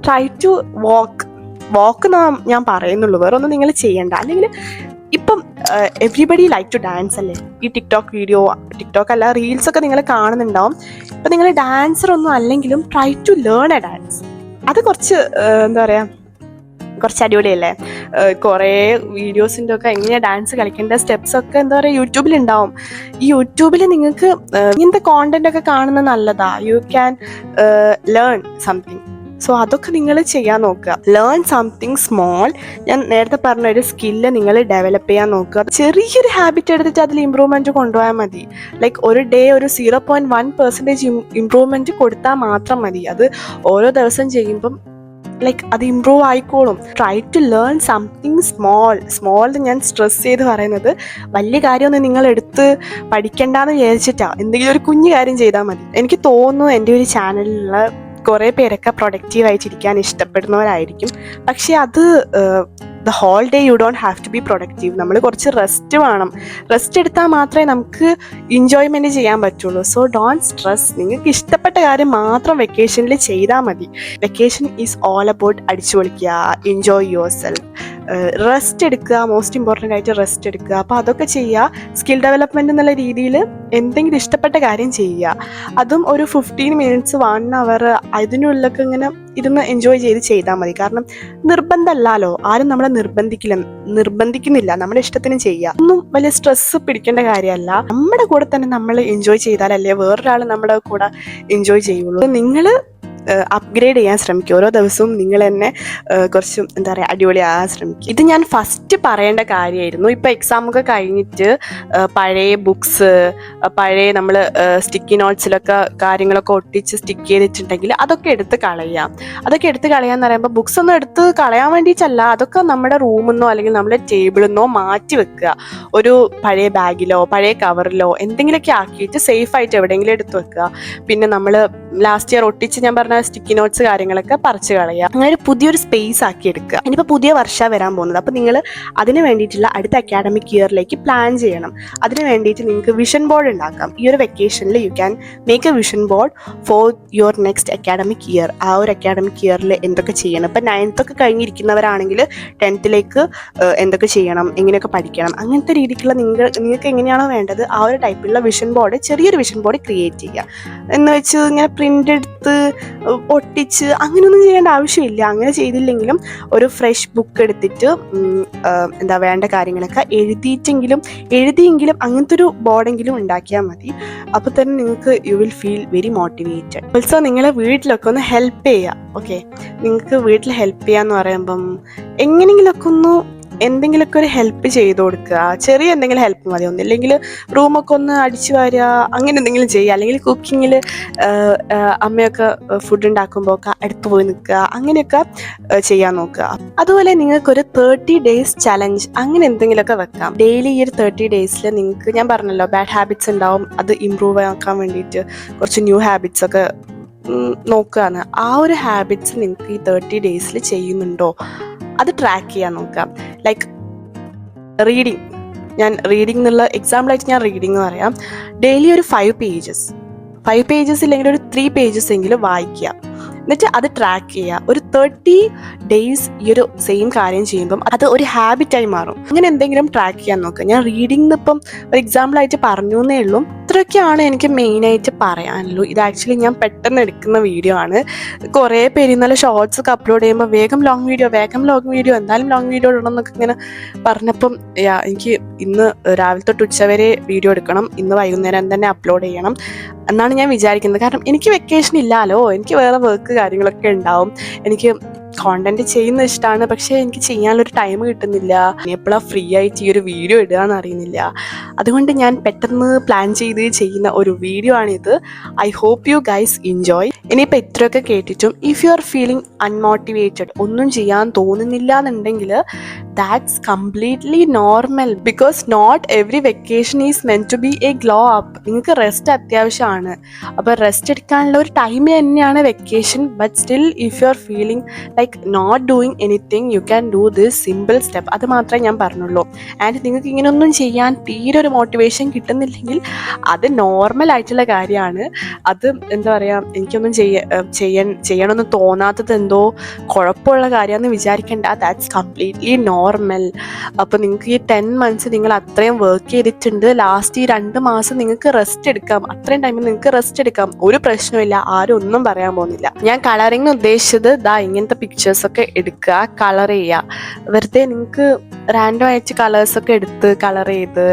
ട്രൈ ടു വാക്ക് ഞാൻ പറയുന്നുള്ളൂ, വേറെ ഒന്നും നിങ്ങൾ ചെയ്യണ്ട. അല്ലെങ്കിൽ ഇപ്പം എവ്രിബഡി ലൈക്ക് ടു ഡാൻസ് അല്ലേ? ഈ ടിക്ടോക്ക് അല്ല, റീൽസൊക്കെ നിങ്ങൾ കാണുന്നുണ്ടാവും. ഇപ്പം നിങ്ങൾ ഡാൻസർ ഒന്നും അല്ലെങ്കിലും try to learn a dance. അത് കുറച്ച് എന്താ പറയുക, കുറച്ച് അടിപൊളിയല്ലേ? കുറേ വീഡിയോസിൻ്റെ ഒക്കെ എങ്ങനെയാണ് ഡാൻസ് കളിക്കേണ്ട സ്റ്റെപ്സൊക്കെ എന്താ പറയുക യൂട്യൂബിലുണ്ടാവും. ഈ യൂട്യൂബിൽ നിങ്ങൾക്ക് ഇങ്ങനത്തെ കോണ്ടന്റ് ഒക്കെ കാണുന്നത് നല്ലതാ. You can learn something. So അതൊക്കെ നിങ്ങൾ ചെയ്യാൻ നോക്കുക. Learn something small. ഞാൻ നേരത്തെ പറഞ്ഞ ഒരു സ്കില്ല് നിങ്ങൾ ഡെവലപ്പ് ചെയ്യാൻ നോക്കുക. ചെറിയൊരു ഹാബിറ്റ് എടുത്തിട്ട് അതിൽ ഇമ്പ്രൂവ്മെൻറ്റ് കൊണ്ടുപോയാൽ മതി. ലൈക്ക് ഒരു ഡേ ഒരു 0.1% ഇമ്പ്രൂവ്മെൻറ്റ് കൊടുത്താൽ മാത്രം മതി. അത് ഓരോ ദിവസം ചെയ്യുമ്പം ലൈക്ക് അത് ഇമ്പ്രൂവ് ആയിക്കോളും. Try to learn something small. ഞാൻ സ്ട്രെസ് ചെയ്ത് പറയുന്നത് വലിയ കാര്യമൊന്നും നിങ്ങൾ എടുത്ത് പഠിക്കണ്ടെന്ന് വിചാരിച്ചിട്ടാണ്. എന്തെങ്കിലും ഒരു കുഞ്ഞു കാര്യം ചെയ്താൽ മതി. എനിക്ക് തോന്നുന്നു എൻ്റെ ഒരു ചാനലിലുള്ള കുറേ പേരൊക്കെ പ്രൊഡക്റ്റീവായിട്ടിരിക്കാൻ ഇഷ്ടപ്പെടുന്നവരായിരിക്കും. പക്ഷെ അത് the whole day you don't have to be productive. നമ്മൾ കുറച്ച് റെസ്റ്റ് വേണം. റെസ്റ്റ് എടുത്താൽ മാത്രമേ നമുക്ക് എൻജോയ്മെൻറ്റ് ചെയ്യാൻ പറ്റുള്ളൂ. So don't stress. നിങ്ങൾക്ക് ഇഷ്ടപ്പെട്ട കാര്യം മാത്രം വെക്കേഷനിൽ ചെയ്താൽ മതി. വെക്കേഷൻ ഈസ് ഓൾ അബൌട്ട് അടിച്ചു പൊളിക്കുക, എൻജോയ് യുവർ സെൽഫ്, റെസ്റ്റ് എടുക്കുക. മോസ്റ്റ് ഇമ്പോർട്ടൻ്റ് ആയിട്ട് റെസ്റ്റ് എടുക്കുക. അപ്പോൾ അതൊക്കെ ചെയ്യുക. സ്കിൽ ഡെവലപ്മെൻറ്റ് എന്നുള്ള രീതിയിൽ എന്തെങ്കിലും ഇഷ്ടപ്പെട്ട കാര്യം ചെയ്യുക. അതും ഒരു 15 minutes 1 hour അതിനുള്ളിലൊക്കെ ഇങ്ങനെ ഇരുന്ന് എൻജോയ് ചെയ്താൽ മതി. കാരണം നിർബന്ധമല്ലല്ലോ, ആരും നമ്മളെ നിർബന്ധിക്കുന്നില്ല. നമ്മുടെ ഇഷ്ടത്തിന് ചെയ്യുക. ഒന്നും വലിയ സ്ട്രെസ് പിടിക്കേണ്ട കാര്യമല്ല. നമ്മുടെ കൂടെ തന്നെ നമ്മൾ എൻജോയ് ചെയ്താലല്ലേ വേറൊരാൾ നമ്മുടെ കൂടെ എൻജോയ് ചെയ്യുള്ളൂ. നിങ്ങൾ അപ്ഗ്രേഡ് ചെയ്യാൻ ശ്രമിക്കുക. ഓരോ ദിവസവും നിങ്ങൾ തന്നെ കുറച്ചും എന്താ പറയുക അടിപൊളിയാകാൻ ശ്രമിക്കുക. ഇത് ഞാൻ ഫസ്റ്റ് പറയേണ്ട കാര്യമായിരുന്നു. ഇപ്പോൾ എക്സാമൊക്കെ കഴിഞ്ഞിട്ട് പഴയ ബുക്സ്, പഴയ നമ്മൾ സ്റ്റിക്കി നോട്ട്സിലൊക്കെ കാര്യങ്ങളൊക്കെ ഒട്ടിച്ച് സ്റ്റിക്ക് ചെയ്തിട്ടുണ്ടെങ്കിൽ അതൊക്കെ എടുത്ത് കളയാം. അതൊക്കെ എടുത്ത് കളയാന്ന് പറയുമ്പോൾ ബുക്സ് ഒന്നും എടുത്ത് കളയാൻ വേണ്ടിയിട്ടല്ല, അതൊക്കെ നമ്മുടെ റൂമിൽ നിന്നോ അല്ലെങ്കിൽ നമ്മുടെ ടേബിളിൽ നിന്നോ മാറ്റി വെക്കുക. ഒരു പഴയ ബാഗിലോ പഴയ കവറിലോ എന്തെങ്കിലുമൊക്കെ ആക്കിയിട്ട് സേഫായിട്ട് എവിടെയെങ്കിലും എടുത്ത് വെക്കുക. പിന്നെ നമ്മൾ ലാസ്റ്റ് ഇയർ ഒട്ടിച്ച് ഞാൻ പറഞ്ഞ സ്റ്റിക്കി നോട്ട്സ് കാര്യങ്ങളൊക്കെ പറിച്ച് കളയുക. അങ്ങനെ പുതിയൊരു സ്പേസ് ആക്കി എടുക്കുക. ഇനിയിപ്പോൾ പുതിയ വർഷം വരാൻ പോകുന്നത്. അപ്പോൾ നിങ്ങൾ അതിന് വേണ്ടിയിട്ടുള്ള അടുത്ത അക്കാഡമിക് ഇയറിലേക്ക് പ്ലാൻ ചെയ്യണം. അതിന് വേണ്ടിയിട്ട് നിങ്ങൾക്ക് വിഷൻ ബോർഡ് ഉണ്ടാക്കാം. ഈ ഒരു വെക്കേഷനിൽ you can make A vision board for your next academic year. ആ ഒരു അക്കാഡമിക് ഇയറിൽ എന്തൊക്കെ ചെയ്യണം. ഇപ്പം 9th ഒക്കെ കഴിഞ്ഞിരിക്കുന്നവരാണെങ്കിൽ 10th എന്തൊക്കെ ചെയ്യണം, എങ്ങനെയൊക്കെ പഠിക്കണം, അങ്ങനത്തെ രീതിക്കുള്ള നിങ്ങൾക്ക് എങ്ങനെയാണോ വേണ്ടത് ആ ഒരു ടൈപ്പിലുള്ള വിഷൻ ബോർഡ്, ചെറിയൊരു വിഷൻ ബോർഡ് ക്രിയേറ്റ് ചെയ്യുക. എന്ന് വെച്ച് ഇങ്ങനെ പ്രിൻ്റ് എടുത്ത് ഒട്ടിച്ച് അങ്ങനെയൊന്നും ചെയ്യേണ്ട ആവശ്യമില്ല. അങ്ങനെ ചെയ്തില്ലെങ്കിലും ഒരു ഫ്രഷ് ബുക്ക് എടുത്തിട്ട് വേണ്ട കാര്യങ്ങളൊക്കെ എഴുതിയെങ്കിലും അങ്ങനത്തെ ഒരു ബോർഡെങ്കിലും ഉണ്ടാക്കിയാൽ മതി. അപ്പോൾ തന്നെ നിങ്ങൾക്ക് you will feel very motivated. Also നിങ്ങളെ വീട്ടിലൊക്കെ ഒന്ന് ഹെൽപ്പ് ചെയ്യുക. ഓക്കെ, നിങ്ങൾക്ക് വീട്ടിൽ ഹെൽപ്പ് ചെയ്യാന്ന് പറയുമ്പം എങ്ങനെയെങ്കിലുമൊക്കെ ഒന്ന് എന്തെങ്കിലുമൊക്കെ ഒരു ഹെൽപ്പ് ചെയ്ത് കൊടുക്കുക. ചെറിയ എന്തെങ്കിലും ഹെൽപ്പ് മതി. ഒന്നില്ലെങ്കിൽ റൂമൊക്കെ ഒന്ന് അടിച്ചു വാരുക, അങ്ങനെ എന്തെങ്കിലും ചെയ്യുക. അല്ലെങ്കിൽ കുക്കിങ്ങിൽ അമ്മയൊക്കെ ഫുഡ് ഉണ്ടാക്കുമ്പോൾ ഒക്കെ അടുത്ത് പോയി നിൽക്കുക, അങ്ങനെയൊക്കെ ചെയ്യാൻ നോക്കുക. അതുപോലെ നിങ്ങൾക്കൊരു 30 days ചലഞ്ച് അങ്ങനെ എന്തെങ്കിലുമൊക്കെ വെക്കാം. ഡെയിലി ഈ ഒരു 30 days നിങ്ങൾക്ക്, ഞാൻ പറഞ്ഞല്ലോ ബാഡ് ഹാബിറ്റ്സ് ഉണ്ടാവും, അത് ഇമ്പ്രൂവ് ആക്കാൻ വേണ്ടിയിട്ട് കുറച്ച് ന്യൂ ഹാബിറ്റ്സ് ഒക്കെ നോക്കുകയാണ്. ആ ഒരു ഹാബിറ്റ്സ് നിങ്ങൾക്ക് ഈ 30 days ചെയ്യുന്നുണ്ടോ അത് ട്രാക്ക് ചെയ്യാൻ നോക്കാം. ലൈക്ക് റീഡിങ്, ഞാൻ റീഡിംഗ് എന്നുള്ള എക്സാമ്പിളായിട്ട് ഞാൻ റീഡിംഗ് പറയാം. ഡെയിലി ഒരു 5 pages ഇല്ലെങ്കിൽ ഒരു 3 pages എങ്കിലും വായിക്കുക. എന്നിട്ട് അത് ട്രാക്ക് ചെയ്യുക. ഒരു 30 days ഈ ഒരു സെയിം കാര്യം ചെയ്യുമ്പം അത് ഒരു ഹാബിറ്റായി മാറും. അങ്ങനെ എന്തെങ്കിലും ട്രാക്ക് ചെയ്യാൻ നോക്കുക. ഞാൻ റീഡിംഗ് ഇപ്പം ഒരു എക്സാമ്പിളായിട്ട് പറഞ്ഞു എന്നേ ഉള്ളൂ. ഇത്രയൊക്കെയാണ് എനിക്ക് മെയിനായിട്ട് പറയാനുള്ളൂ. ഇത് ആക്ച്വലി ഞാൻ പെട്ടെന്ന് എടുക്കുന്ന വീഡിയോ ആണ്. കുറേ പേര് ഇന്നലെ ഷോർട്സ് ഒക്കെ അപ്ലോഡ് ചെയ്യുമ്പോൾ വേഗം ലോങ് വീഡിയോ എന്തായാലും ലോങ് വീഡിയോ ഇടണമെന്നൊക്കെ ഇങ്ങനെ പറഞ്ഞപ്പം എനിക്ക് ഇന്ന് രാവിലെ തൊട്ട് ഉച്ചവരെ വീഡിയോ എടുക്കണം, ഇന്ന് വൈകുന്നേരം തന്നെ അപ്ലോഡ് ചെയ്യണം എന്നാണ് ഞാൻ വിചാരിക്കുന്നത്. കാരണം എനിക്ക് വെക്കേഷൻ ഇല്ലല്ലോ, എനിക്ക് വേറെ വർക്ക് കാര്യങ്ങളൊക്കെ ഉണ്ടാവും. എനിക്ക് കോണ്ടന്റ് ചെയ്യുന്നത് ഇഷ്ടമാണ്, പക്ഷേ എനിക്ക് ചെയ്യാനുള്ളൊരു ടൈം കിട്ടുന്നില്ല. എപ്പോഴാണ് ഫ്രീ ആയിട്ട് ഈ ഒരു വീഡിയോ ഇടുക എന്ന് അറിയുന്നില്ല. അതുകൊണ്ട് ഞാൻ പെട്ടെന്ന് പ്ലാൻ ചെയ്ത് ചെയ്യുന്ന ഒരു വീഡിയോ ആണിത്. I hope you guys enjoy. ഇനിയിപ്പോൾ ഇത്രയൊക്കെ കേട്ടിട്ടും if you are feeling unmotivated, ഒന്നും ചെയ്യാൻ തോന്നുന്നില്ല എന്നുണ്ടെങ്കിൽ that's completely normal. Because not every vacation is meant to be a glow up. നിങ്ങൾക്ക് റെസ്റ്റ് അത്യാവശ്യമാണ്. അപ്പോൾ റെസ്റ്റ് എടുക്കാനുള്ള ഒരു ടൈം തന്നെയാണ് vacation. But still if you are feeling like not doing anything, you can do this simple step. അത് മാത്രമേ ഞാൻ പറഞ്ഞുള്ളൂ. ആൻഡ് നിങ്ങൾക്ക് ഇങ്ങനെയൊന്നും ചെയ്യാൻ തീരെ ഒരു മോട്ടിവേഷൻ കിട്ടുന്നില്ലെങ്കിൽ അത് നോർമൽ ആയിട്ടുള്ള കാര്യമാണ്. അത് എന്താ പറയുക, എനിക്കൊന്നും ചെയ്യണമെന്ന് തോന്നാത്തത് എന്തോ കുഴപ്പമുള്ള കാര്യമാണെന്ന് വിചാരിക്കേണ്ട. That's completely normal. അപ്പോൾ നിങ്ങൾക്ക് ഈ 10 months നിങ്ങൾ അത്രയും വർക്ക് ചെയ്തിട്ടുണ്ട്. ലാസ്റ്റ് ഈ 2 മാസം നിങ്ങൾക്ക് റെസ്റ്റ് എടുക്കാം. അത്രയും ടൈമിൽ നിങ്ങൾക്ക് റെസ്റ്റ് എടുക്കാം, ഒരു പ്രശ്നമില്ല. ആരും ഒന്നും പറയാൻ പോകുന്നില്ല. ഞാൻ കളറിങ് ഉദ്ദേശിച്ചത് ഇങ്ങനത്തെ പിക്ചേഴ്സ് ഒക്കെ എടുക്കുക, കളർ ചെയ്യുക. വെറുതെ നിങ്ങൾക്ക് റാൻഡം ആയിട്ട് കളേഴ്സൊക്കെ എടുത്ത് കളർ ചെയ്ത്,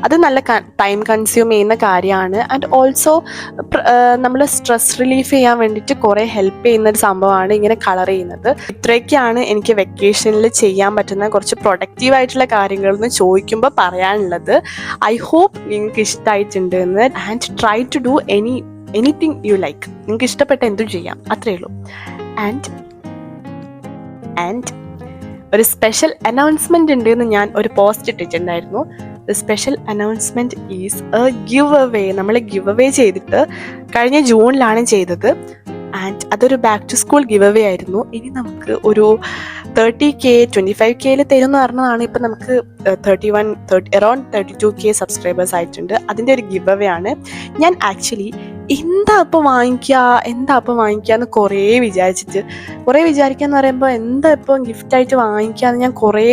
അത് നല്ല ടൈം കൺസ്യൂം ചെയ്യുന്ന കാര്യമാണ്. ആൻഡ് ഓൾസോ നമ്മൾ സ്ട്രെസ് റിലീഫ് ചെയ്യാൻ വേണ്ടിയിട്ട് കുറേ ഹെൽപ്പ് ചെയ്യുന്ന ഒരു സംഭവമാണ് ഇങ്ങനെ കളർ ചെയ്യുന്നത്. ഇത്രയൊക്കെയാണ് എനിക്ക് വെക്കേഷനിൽ ചെയ്യാൻ പറ്റുന്ന കുറച്ച് പ്രൊഡക്റ്റീവായിട്ടുള്ള കാര്യങ്ങൾ എന്ന് ചോദിക്കുമ്പോൾ പറയാനുള്ളത്. ഐ ഹോപ്പ് നിങ്ങൾക്ക് ഇഷ്ടമായിട്ടുണ്ട് എന്ന്. And try to do anything you like. നിങ്ങൾക്ക് ഇഷ്ടപ്പെട്ട എന്തും ചെയ്യാം, അത്രയേ ഉള്ളൂ. ആൻഡ് ഒരു സ്പെഷ്യൽ അനൗൺസ്മെന്റ് ഉണ്ട് എന്ന് ഞാൻ ഒരു പോസ്റ്റ് ഇട്ടിട്ടുണ്ടായിരുന്നു. The special announcement is a giveaway. നമ്മൾ ഗിവ് അവേ ചെയ്തിട്ട് കഴിഞ്ഞ ജൂണിലാണ് ചെയ്തത്. ആൻഡ് അതൊരു back to school giveaway ആയിരുന്നു. ഇനി നമുക്ക് ഒരു 30K 25K തരും എന്ന് പറഞ്ഞതാണ്. ഇപ്പം നമുക്ക് അറൗണ്ട് 32K സബ്സ്ക്രൈബേഴ്സ് ആയിട്ടുണ്ട്. അതിൻ്റെ ഒരു ഗിവ് അവേ ആണ്. ഞാൻ ആക്ച്വലി എന്താ ഇപ്പം വാങ്ങിക്കുക എന്ന് കുറേ വിചാരിക്കാന്ന് പറയുമ്പോൾ എന്താ ഇപ്പം ഗിഫ്റ്റായിട്ട് വാങ്ങിക്കാന്ന് ഞാൻ കുറേ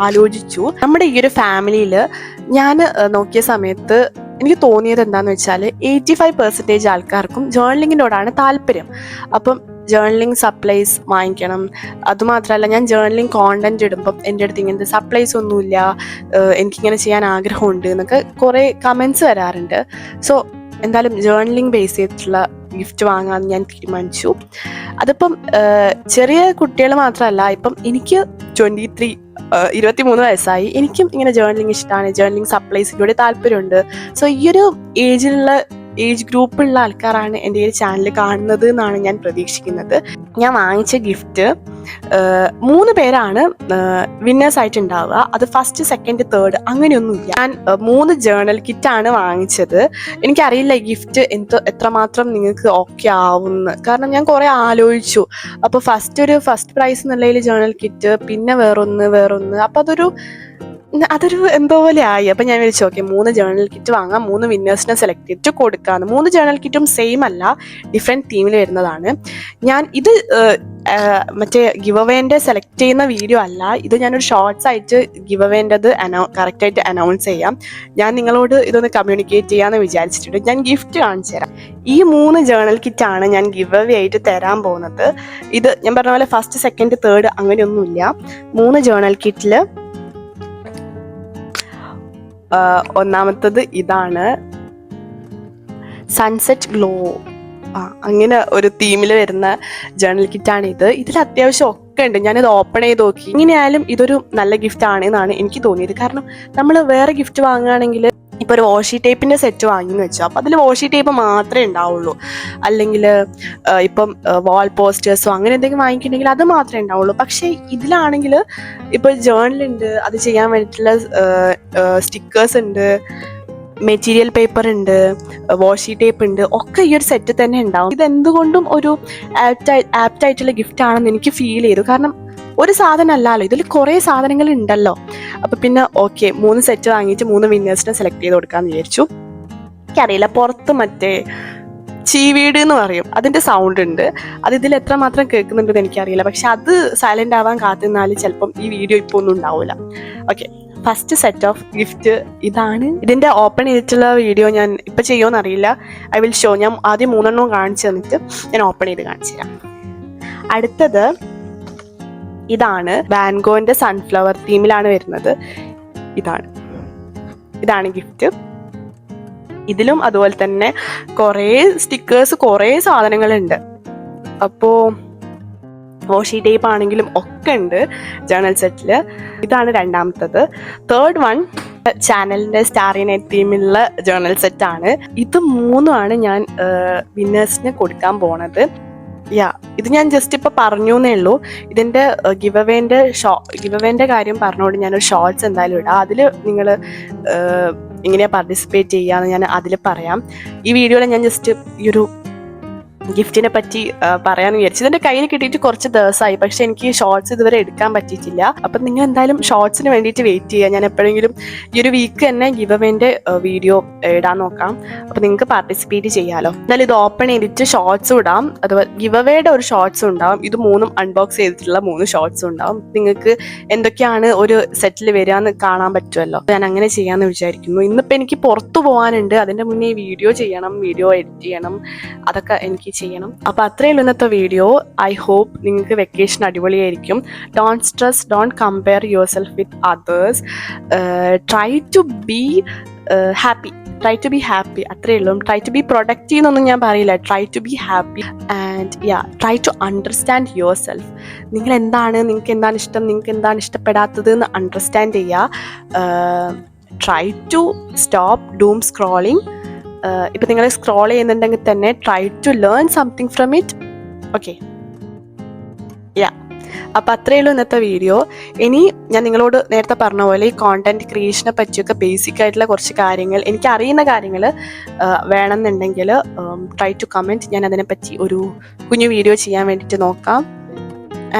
ആലോചിച്ചു. നമ്മുടെ ഈ ഒരു ഫാമിലിയിൽ ഞാൻ നോക്കിയ സമയത്ത് എനിക്ക് തോന്നിയത് എന്താണെന്ന് വെച്ചാൽ 85% ആൾക്കാർക്കും ജേർണലിങ്ങിനോടാണ് താല്പര്യം. അപ്പം ജേർണലിംഗ് സപ്ലൈസ് വാങ്ങിക്കണം. അതുമാത്രമല്ല, ഞാൻ ജേർണലിംഗ് കോണ്ടന്റ് ഇടുമ്പം എൻ്റെ അടുത്ത് ഇങ്ങനത്തെ സപ്ലൈസ് ഒന്നുമില്ല, എനിക്കിങ്ങനെ ചെയ്യാൻ ആഗ്രഹമുണ്ട് എന്നൊക്കെ കുറേ കമൻസ് വരാറുണ്ട്. സോ എന്തായാലും ജേർണലിംഗ് ബേസ് ചെയ്തിട്ടുള്ള ഗിഫ്റ്റ് വാങ്ങാമെന്ന് ഞാൻ തീരുമാനിച്ചു. അതിപ്പം ചെറിയ കുട്ടികൾ മാത്രമല്ല, ഇപ്പം എനിക്ക് 23 വയസ്സായി. എനിക്കും ഇങ്ങനെ ജേർണലിംഗ് ഇഷ്ടമാണ്, ജേർണലിംഗ് സപ്ലൈസിലൂടെ താല്പര്യമുണ്ട്. സോ ഈ ഒരു ഏജ് ഗ്രൂപ്പുള്ള ആൾക്കാരാണ് എൻ്റെ ഈ ചാനൽ കാണുന്നത് എന്നാണ് ഞാൻ പ്രതീക്ഷിക്കുന്നത്. ഞാൻ വാങ്ങിച്ച ഗിഫ്റ്റ് 3 പേരാണ് വിന്നേഴ്സ് ആയിട്ട് ഉണ്ടാവുക. അത് ഫസ്റ്റ്, സെക്കൻഡ്, തേർഡ് അങ്ങനെയൊന്നുമില്ല. ഞാൻ 3 ജേർണൽ കിറ്റാണ് വാങ്ങിച്ചത്. എനിക്കറിയില്ല ഈ ഗിഫ്റ്റ് എത്രമാത്രം നിങ്ങൾക്ക് ഓക്കെ ആവുമെന്ന്. കാരണം ഞാൻ കുറേ ആലോചിച്ചു. അപ്പോൾ ഫസ്റ്റ് പ്രൈസ് എന്നുള്ളതിൽ ജേർണൽ കിറ്റ്, പിന്നെ വേറൊന്ന് അപ്പോൾ അതൊരു എന്തോ പോലെ ആയി. അപ്പം ഞാൻ വിളിച്ചു, ഓക്കെ 3 ജേർണൽ കിറ്റ് വാങ്ങാം, 3 വിന്നേഴ്സിനെ സെലക്ട് ചെയ്തിട്ട് കൊടുക്കാമെന്ന്. 3 ജേർണൽ കിറ്റും സെയിം അല്ല, ഡിഫറെൻറ്റ് തീമിൽ വരുന്നതാണ്. ഞാൻ ഇത് മറ്റേ ഗിവ് അവേൻ്റെ സെലക്ട് ചെയ്യുന്ന വീഡിയോ അല്ല, ഇത് ഞാനൊരു ഷോർട്സ് ആയിട്ട് ഗിവ് അവേൻ്റെത് കറക്റ്റായിട്ട് അനൗൺസ് ചെയ്യാം. ഞാൻ നിങ്ങളോട് ഇതൊന്ന് കമ്മ്യൂണിക്കേറ്റ് ചെയ്യാമെന്ന് വിചാരിച്ചിട്ടുണ്ട്. ഞാൻ ഗിഫ്റ്റ് കാണിച്ചു തരാം. ഈ 3 ജേർണൽ കിറ്റാണ് ഞാൻ ഗിവ് അവേ ആയിട്ട് തരാൻ പോകുന്നത്. ഇത് ഞാൻ പറഞ്ഞ പോലെ ഫസ്റ്റ്, സെക്കൻഡ്, തേർഡ് അങ്ങനെയൊന്നുമില്ല. 3 ജേർണൽ കിറ്റിൽ ഒന്നാമത്തത് ഇതാണ്. സൺസെറ്റ് ഗ്ലോ, അങ്ങനെ ഒരു തീമിൽ വരുന്ന ജേർണൽ കിറ്റാണ് ഇത്. ഇതിൽ അത്യാവശ്യം ഒക്കെ ഉണ്ട്. ഞാനിത് ഓപ്പൺ ചെയ്ത് നോക്കി. എങ്ങനെയായാലും ഇതൊരു നല്ല ഗിഫ്റ്റ് ആണെന്നാണ് എനിക്ക് തോന്നിയത്. കാരണം നമ്മൾ വേറെ ഗിഫ്റ്റ് വാങ്ങുകയാണെങ്കിൽ ഇപ്പോൾ ഒരു വാഷി ടേപ്പിൻ്റെ സെറ്റ് വാങ്ങിയെന്ന് വെച്ചോ, അപ്പോൾ അതിൽ വാഷി ടേപ്പ് മാത്രമേ ഉണ്ടാവുള്ളൂ. അല്ലെങ്കിൽ ഇപ്പം വാൾ പോസ്റ്റേഴ്സോ അങ്ങനെ എന്തെങ്കിലും വാങ്ങിക്കണമെങ്കിൽ അത് മാത്രമേ ഉണ്ടാവുള്ളൂ. പക്ഷേ ഇതിലാണെങ്കിൽ ഇപ്പോൾ ജേർണലുണ്ട്, അത് ചെയ്യാൻ വേണ്ടിയിട്ടുള്ള സ്റ്റിക്കേഴ്സ് ഉണ്ട്, മെറ്റീരിയൽ പേപ്പർ ഉണ്ട്, വാഷി ടേപ്പ് ഉണ്ട്, ഒക്കെ ഈ ഒരു സെറ്റ് തന്നെ ഉണ്ടാവും. ഇതെന്തുകൊണ്ടും ഒരു ആപ്റ്റായിട്ടുള്ള ഗിഫ്റ്റ് ആണെന്ന് എനിക്ക് ഫീൽ ചെയ്തു. കാരണം ഒരു സാധനം അല്ലല്ലോ, ഇതിൽ കുറേ സാധനങ്ങൾ ഉണ്ടല്ലോ. അപ്പം പിന്നെ ഓക്കെ, 3 സെറ്റ് വാങ്ങിയിട്ട് 3 വിന്നേഴ്സിനെ സെലക്ട് ചെയ്ത് കൊടുക്കാമെന്ന് വിചാരിച്ചു. എനിക്കറിയില്ല, പുറത്ത് മറ്റേ ചീവീട് എന്ന് പറയും, അതിൻ്റെ സൗണ്ട് ഉണ്ട്. അത് ഇതിൽ എത്രമാത്രം കേൾക്കുന്നുണ്ടെന്ന് എനിക്കറിയില്ല. പക്ഷെ അത് സൈലൻ്റ് ആവാൻ കാത്തിരുന്നാൽ ചിലപ്പം ഈ വീഡിയോ ഇപ്പോൾ ഒന്നും ഉണ്ടാവില്ല. Okay, first set of gift ഇതാണ്. ഇതിൻ്റെ ഓപ്പൺ ചെയ്തിട്ടുള്ള വീഡിയോ ഞാൻ ഇപ്പം ചെയ്യുമോയെന്ന് അറിയില്ല. I will show. ഞാൻ ആദ്യം 3 എണ്ണം കാണിച്ചു തന്നിട്ട് ഞാൻ ഓപ്പൺ ചെയ്ത് കാണിച്ചു തരാം. അടുത്തത് ഇതാണ്. വാൻഗോന്റെ സൺഫ്ലവർ തീമിലാണ് വരുന്നത്. ഇതാണ് ഗിഫ്റ്റ്. ഇതിലും അതുപോലെ തന്നെ കുറേ സ്റ്റിക്കേഴ്സ്, കുറേ സാധനങ്ങളുണ്ട്. അപ്പോൾ വാഷി ടേപ്പ് ആണെങ്കിലും ഒക്കെ ഉണ്ട് ജേർണൽ സെറ്റിൽ. ഇതാണ് രണ്ടാമത്തത്. തേർഡ് വൺ ചാനലിൻ്റെ സ്റ്റാറി നൈറ്റ് തീമിലുള്ള ജേർണൽ സെറ്റാണ്. ഇത് 3 ഞാൻ വിന്നേഴ്സിന് കൊടുക്കാൻ പോണത്. ഇത് ഞാൻ ജസ്റ്റ് ഇപ്പം പറഞ്ഞു എന്നേ ഉള്ളൂ. ഇതിൻ്റെ ഗിവ് അവേൻ്റെ കാര്യം പറഞ്ഞുകൊണ്ട് ഞാനൊരു ഷോർട്സ് എന്തായാലും ഇടാം. അതിൽ നിങ്ങൾ എങ്ങനെയാണ് പാർട്ടിസിപ്പേറ്റ് ചെയ്യാമെന്ന് ഞാൻ അതിൽ പറയാം. ഈ വീഡിയോയിൽ ഞാൻ ജസ്റ്റ് ഈ ഒരു ഗിഫ്റ്റിനെ പറ്റി പറയാമെന്ന് വിചാരിച്ചു. ഇതിൻ്റെ കയ്യിൽ കിട്ടിയിട്ട് കുറച്ച് ദിവസമായി, പക്ഷെ എനിക്ക് ഷോർട്സ് ഇതുവരെ എടുക്കാൻ പറ്റിയിട്ടില്ല. അപ്പം നിങ്ങൾ എന്തായാലും ഷോർട്സിന് വേണ്ടിയിട്ട് വെയിറ്റ് ചെയ്യുക. ഞാൻ എപ്പോഴെങ്കിലും ഈ ഒരു വീക്ക് തന്നെ ഗിവ് അവേൻ്റെ വീഡിയോ ഇടാൻ നോക്കാം. അപ്പം നിങ്ങൾക്ക് പാർട്ടിസിപ്പേറ്റ് ചെയ്യാമല്ലോ. എന്നാലും ഇത് ഓപ്പൺ ചെയ്തിട്ട് ഷോർട്സും ഇടാം, അതുപോലെ ഗിവ് അവേയുടെ ഒരു ഷോർട്സും ഉണ്ടാവും. ഇത് 3 അൺബോക്സ് ചെയ്തിട്ടുള്ള 3 ഷോർട്സും ഉണ്ടാവും. നിങ്ങൾക്ക് എന്തൊക്കെയാണ് ഒരു സെറ്റിൽ വരിക എന്ന് കാണാൻ പറ്റുമല്ലോ. ഞാൻ അങ്ങനെ ചെയ്യാമെന്ന് വിചാരിക്കുന്നു. ഇന്നിപ്പോൾ എനിക്ക് പുറത്തു പോകാനുണ്ട്. അതിൻ്റെ മുന്നേ വീഡിയോ ചെയ്യണം, വീഡിയോ എഡിറ്റ് ചെയ്യണം, അതൊക്കെ എനിക്ക് ചെയ്യണം. അപ്പോൾ അത്രയേ ഉള്ളൂ ഇന്നത്തെ വീഡിയോ. ഐ ഹോപ്പ് നിങ്ങൾക്ക് വെക്കേഷൻ അടിപൊളിയായിരിക്കും. Don't stress, don't compare yourself with others. Try to be happy. അത്രയേ ഉള്ളൂ. ട്രൈ ടു ബി പ്രൊഡക്റ്റീവ് എന്നൊന്നും ഞാൻ പറയില്ല. Try to be happy and try to understand yourself. നിങ്ങൾക്ക് എന്താണ് ഇഷ്ടം, നിങ്ങൾക്ക് എന്താണ് ഇഷ്ടപ്പെടാത്തത് എന്ന് അണ്ടർസ്റ്റാൻഡ് ചെയ്യുക. Try to stop doom scrolling. ഇപ്പം നിങ്ങൾ സ്ക്രോൾ ചെയ്യുന്നുണ്ടെങ്കിൽ തന്നെ try to learn something from it. Okay, അപ്പം അത്രയേ ഉള്ളൂ ഇന്നത്തെ വീഡിയോ. ഇനി ഞാൻ നിങ്ങളോട് നേരത്തെ പറഞ്ഞ പോലെ ഈ കോണ്ടന്റ് ക്രിയേഷനെ പറ്റിയൊക്കെ ബേസിക് ആയിട്ടുള്ള കുറച്ച് കാര്യങ്ങൾ, എനിക്ക് അറിയുന്ന കാര്യങ്ങൾ വേണമെന്നുണ്ടെങ്കിൽ ട്രൈ ടു കമൻറ്റ്. ഞാൻ അതിനെപ്പറ്റി ഒരു കുഞ്ഞു വീഡിയോ ചെയ്യാൻ വേണ്ടിയിട്ട് നോക്കാം.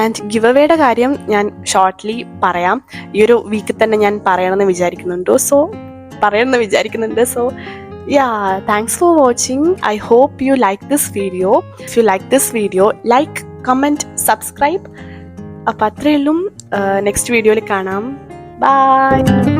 ആൻഡ് ഗിവ് അവേയുടെ കാര്യം ഞാൻ ഷോർട്ട്ലി പറയാം. ഈ ഒരു വീക്കിൽ തന്നെ ഞാൻ പറയണമെന്ന് വിചാരിക്കുന്നുണ്ട്. So thanks for watching. I hope you like this video. If you like this video, like, comment, subscribe. അപ്പോൾ അത്രയേ ഉള്ളൂ. നെക്സ്റ്റ് വീഡിയോയിൽ കാണാം. ബൈ.